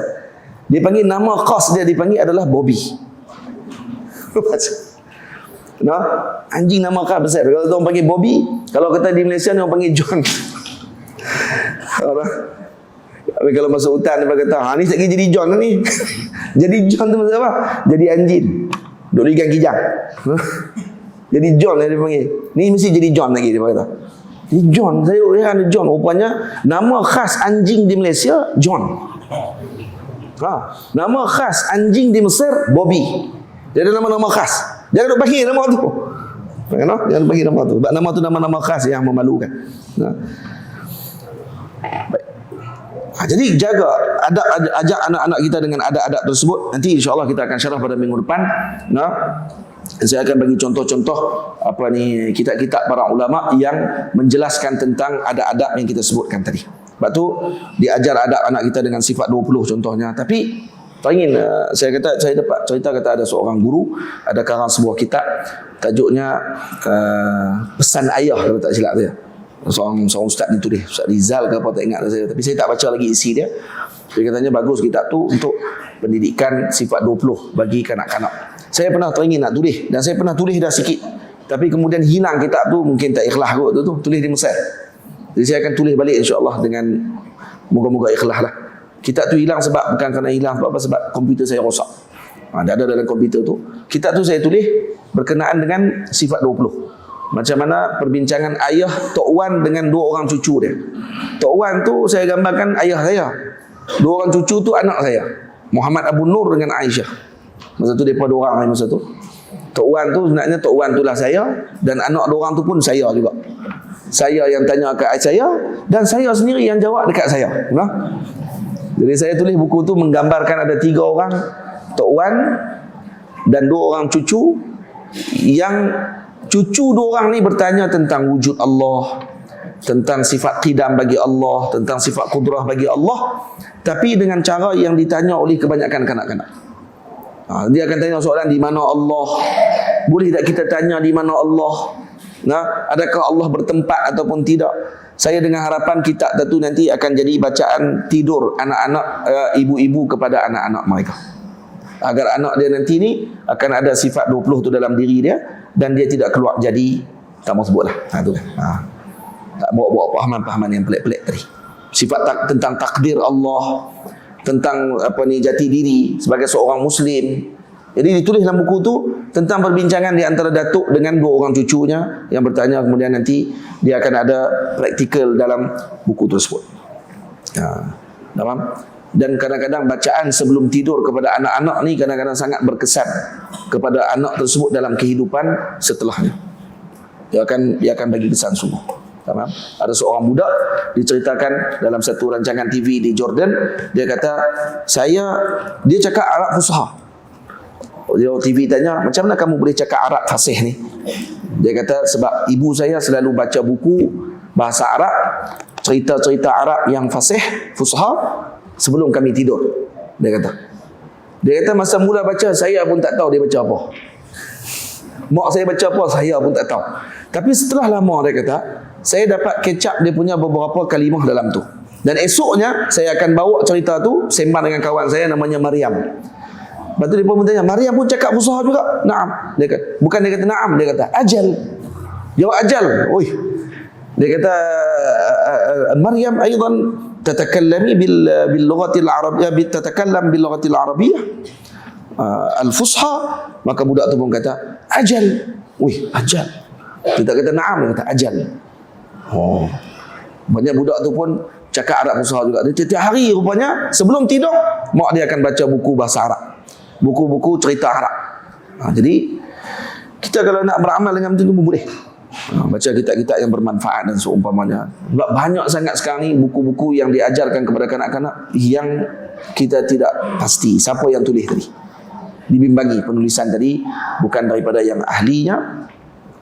dia panggil nama khas dia dipanggil adalah Bobby. Anjing nama khas Mesir. Kalau orang panggil Bobby, kalau kata di Malaysia ni orang panggil John. Tapi kalau masuk hutan dia kata, ni sekali jadi John ni. Jadi John tu maksud apa? Jadi anjing. Duk ikan kijang. Jadi John dia panggil. Ni mesti jadi John lagi dia kata. Jadi John, saya lihat ada John. Rupanya nama khas anjing di Malaysia John. Nama khas anjing di Mesir Bobby. Dia ada nama-nama khas. Jangan duk panggil nama tu. Jangan panggil nama tu. Sebab nama tu nama-nama khas yang memalukan. Baik. Jadi jaga adab, ajak anak-anak kita dengan adab-adab tersebut. Nanti insya-Allah kita akan syarah pada minggu depan. Dan saya akan bagi contoh-contoh kitab-kitab para ulama yang menjelaskan tentang adab-adab yang kita sebutkan tadi. Sebab tu diajar adab anak kita dengan sifat 20 contohnya. Tapi saya dapat cerita kata ada seorang guru ada karang sebuah kitab tajuknya Pesan Ayah kalau tak silap dia. Seorang ustaz ni tulis, Ustaz Rizal ke apa tak ingat saya, tapi saya tak baca lagi isi dia. Dia katanya bagus kitab tu untuk pendidikan sifat 20 bagi kanak-kanak. Saya pernah teringin nak tulis dan saya pernah tulis dah sikit. Tapi kemudian hilang kitab tu, mungkin tak ikhlas kot tu tulis di Mesir. Jadi saya akan tulis balik insya-Allah dengan moga-moga ikhlas lah. Kitab tu hilang sebab bukan kerana hilang sebab komputer saya rosak. Ada dalam komputer tu. Kitab tu saya tulis berkenaan dengan sifat 20. Macam mana perbincangan ayah Tok Wan dengan dua orang cucu dia. Tok Wan tu saya gambarkan ayah saya. Dua orang cucu tu anak saya. Muhammad Abu Nur dengan Aisyah. Masa tu mereka dua orang masa tu. Tok Wan tu sebenarnya Tok Wan tu lah saya dan anak dua orang tu pun saya juga. Saya yang tanya kat saya dan saya sendiri yang jawab dekat saya. Nah. Jadi saya tulis buku tu menggambarkan ada 3 orang Tok Wan dan 2 orang cucu yang cucu 2 orang ni bertanya tentang wujud Allah, tentang sifat qidam bagi Allah, tentang sifat kudrah bagi Allah, tapi dengan cara yang ditanya oleh kebanyakan kanak-kanak. Dia akan tanya soalan, di mana Allah? Boleh tak kita tanya di mana Allah? Adakah Allah bertempat ataupun tidak? Saya dengan harapan kitab itu nanti akan jadi bacaan tidur anak-anak ibu-ibu kepada anak-anak mereka. Agar anak dia nanti ni akan ada sifat 20 tu dalam diri dia dan dia tidak keluar jadi tak mau sebutlah. Tu kan. Tak bawa pahaman-pahaman yang pelik-pelik tadi. Sifat tentang takdir Allah, tentang jati diri sebagai seorang muslim. Jadi ditulis dalam buku tu tentang perbincangan di antara datuk dengan 2 orang cucunya yang bertanya, kemudian nanti dia akan ada praktikal dalam buku tersebut. Dan kadang-kadang bacaan sebelum tidur kepada anak-anak ni kadang-kadang sangat berkesan kepada anak tersebut dalam kehidupan setelahnya. Dia akan bagi kesan sungguh. Ada seorang budak diceritakan dalam satu rancangan TV di Jordan, dia kata dia cakap Arab Fusha. Dia TV tanya, macam mana kamu boleh cakap Arab fasih ni? Dia kata sebab ibu saya selalu baca buku bahasa Arab, cerita-cerita Arab yang fasih, fusha sebelum kami tidur. Dia kata masa mula baca saya pun tak tahu dia baca apa. Mak saya baca apa saya pun tak tahu. Tapi setelah lama dia kata saya dapat catch up dia punya beberapa kalimah dalam tu. Dan esoknya saya akan bawa cerita tu sembang dengan kawan saya namanya Maryam. Lepas tu dia pun bertanya, Maryam pun cakap fusha juga? Naam. Dia kata, bukan dia kata naam, dia kata ajal. Jawab ajal. Oi. Dia kata Maryam aidan tatakallami bil lughati al arabiyyah, tatakallam bil lughati al arabiyyah al fusha. Maka budak tu pun kata ajal. Oi, ajal. Dia tak kata naam, dia kata ajal. Banyak budak tu pun cakap Arab fusha juga. Dia tiap hari rupanya sebelum tidur mak dia akan baca buku bahasa Arab, buku-buku cerita Arab. Jadi kita kalau nak beramal dengan macam tu pun boleh. Baca kitab-kitab yang bermanfaat dan seumpamanya. Banyak sangat sekarang ni buku-buku yang diajarkan kepada kanak-kanak yang kita tidak pasti siapa yang tulis tadi. Dibimbangi penulisan tadi bukan daripada yang ahlinya.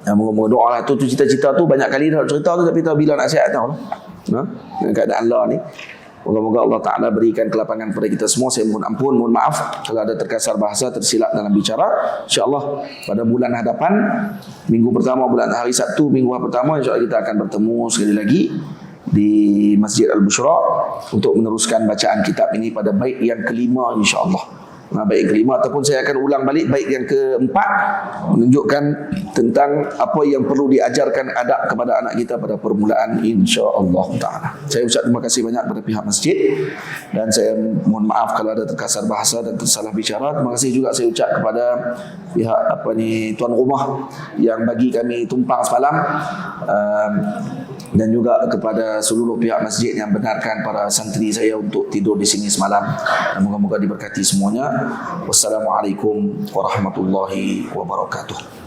Moga-moga doa lah tu cita-cita tu banyak kali dah cerita tu tapi tahu bila nak sihat tahu. Dengan keadaan Allah ni. Moga-moga Allah Ta'ala berikan kelapangan kepada kita semua. Saya mohon ampun, mohon maaf kalau ada terkasar bahasa, tersilap dalam bicara. InsyaAllah pada bulan hadapan, minggu pertama bulan hari Sabtu, minggu pertama insyaAllah kita akan bertemu sekali lagi di Masjid Al-Bushra untuk meneruskan bacaan kitab ini pada bait yang kelima insyaAllah. Bait yang kelima ataupun saya akan ulang balik bait yang keempat, menunjukkan tentang apa yang perlu diajarkan adab kepada anak kita pada permulaan insya-Allah taala. Saya ucap terima kasih banyak kepada pihak masjid dan saya mohon maaf kalau ada terkasar bahasa dan tersalah bicara. Terima kasih juga saya ucap kepada pihak tuan rumah yang bagi kami tumpang semalam, dan juga kepada seluruh pihak masjid yang benarkan para santri saya untuk tidur di sini semalam. Dan moga-moga diberkati semuanya. Wassalamualaikum warahmatullahi wabarakatuh.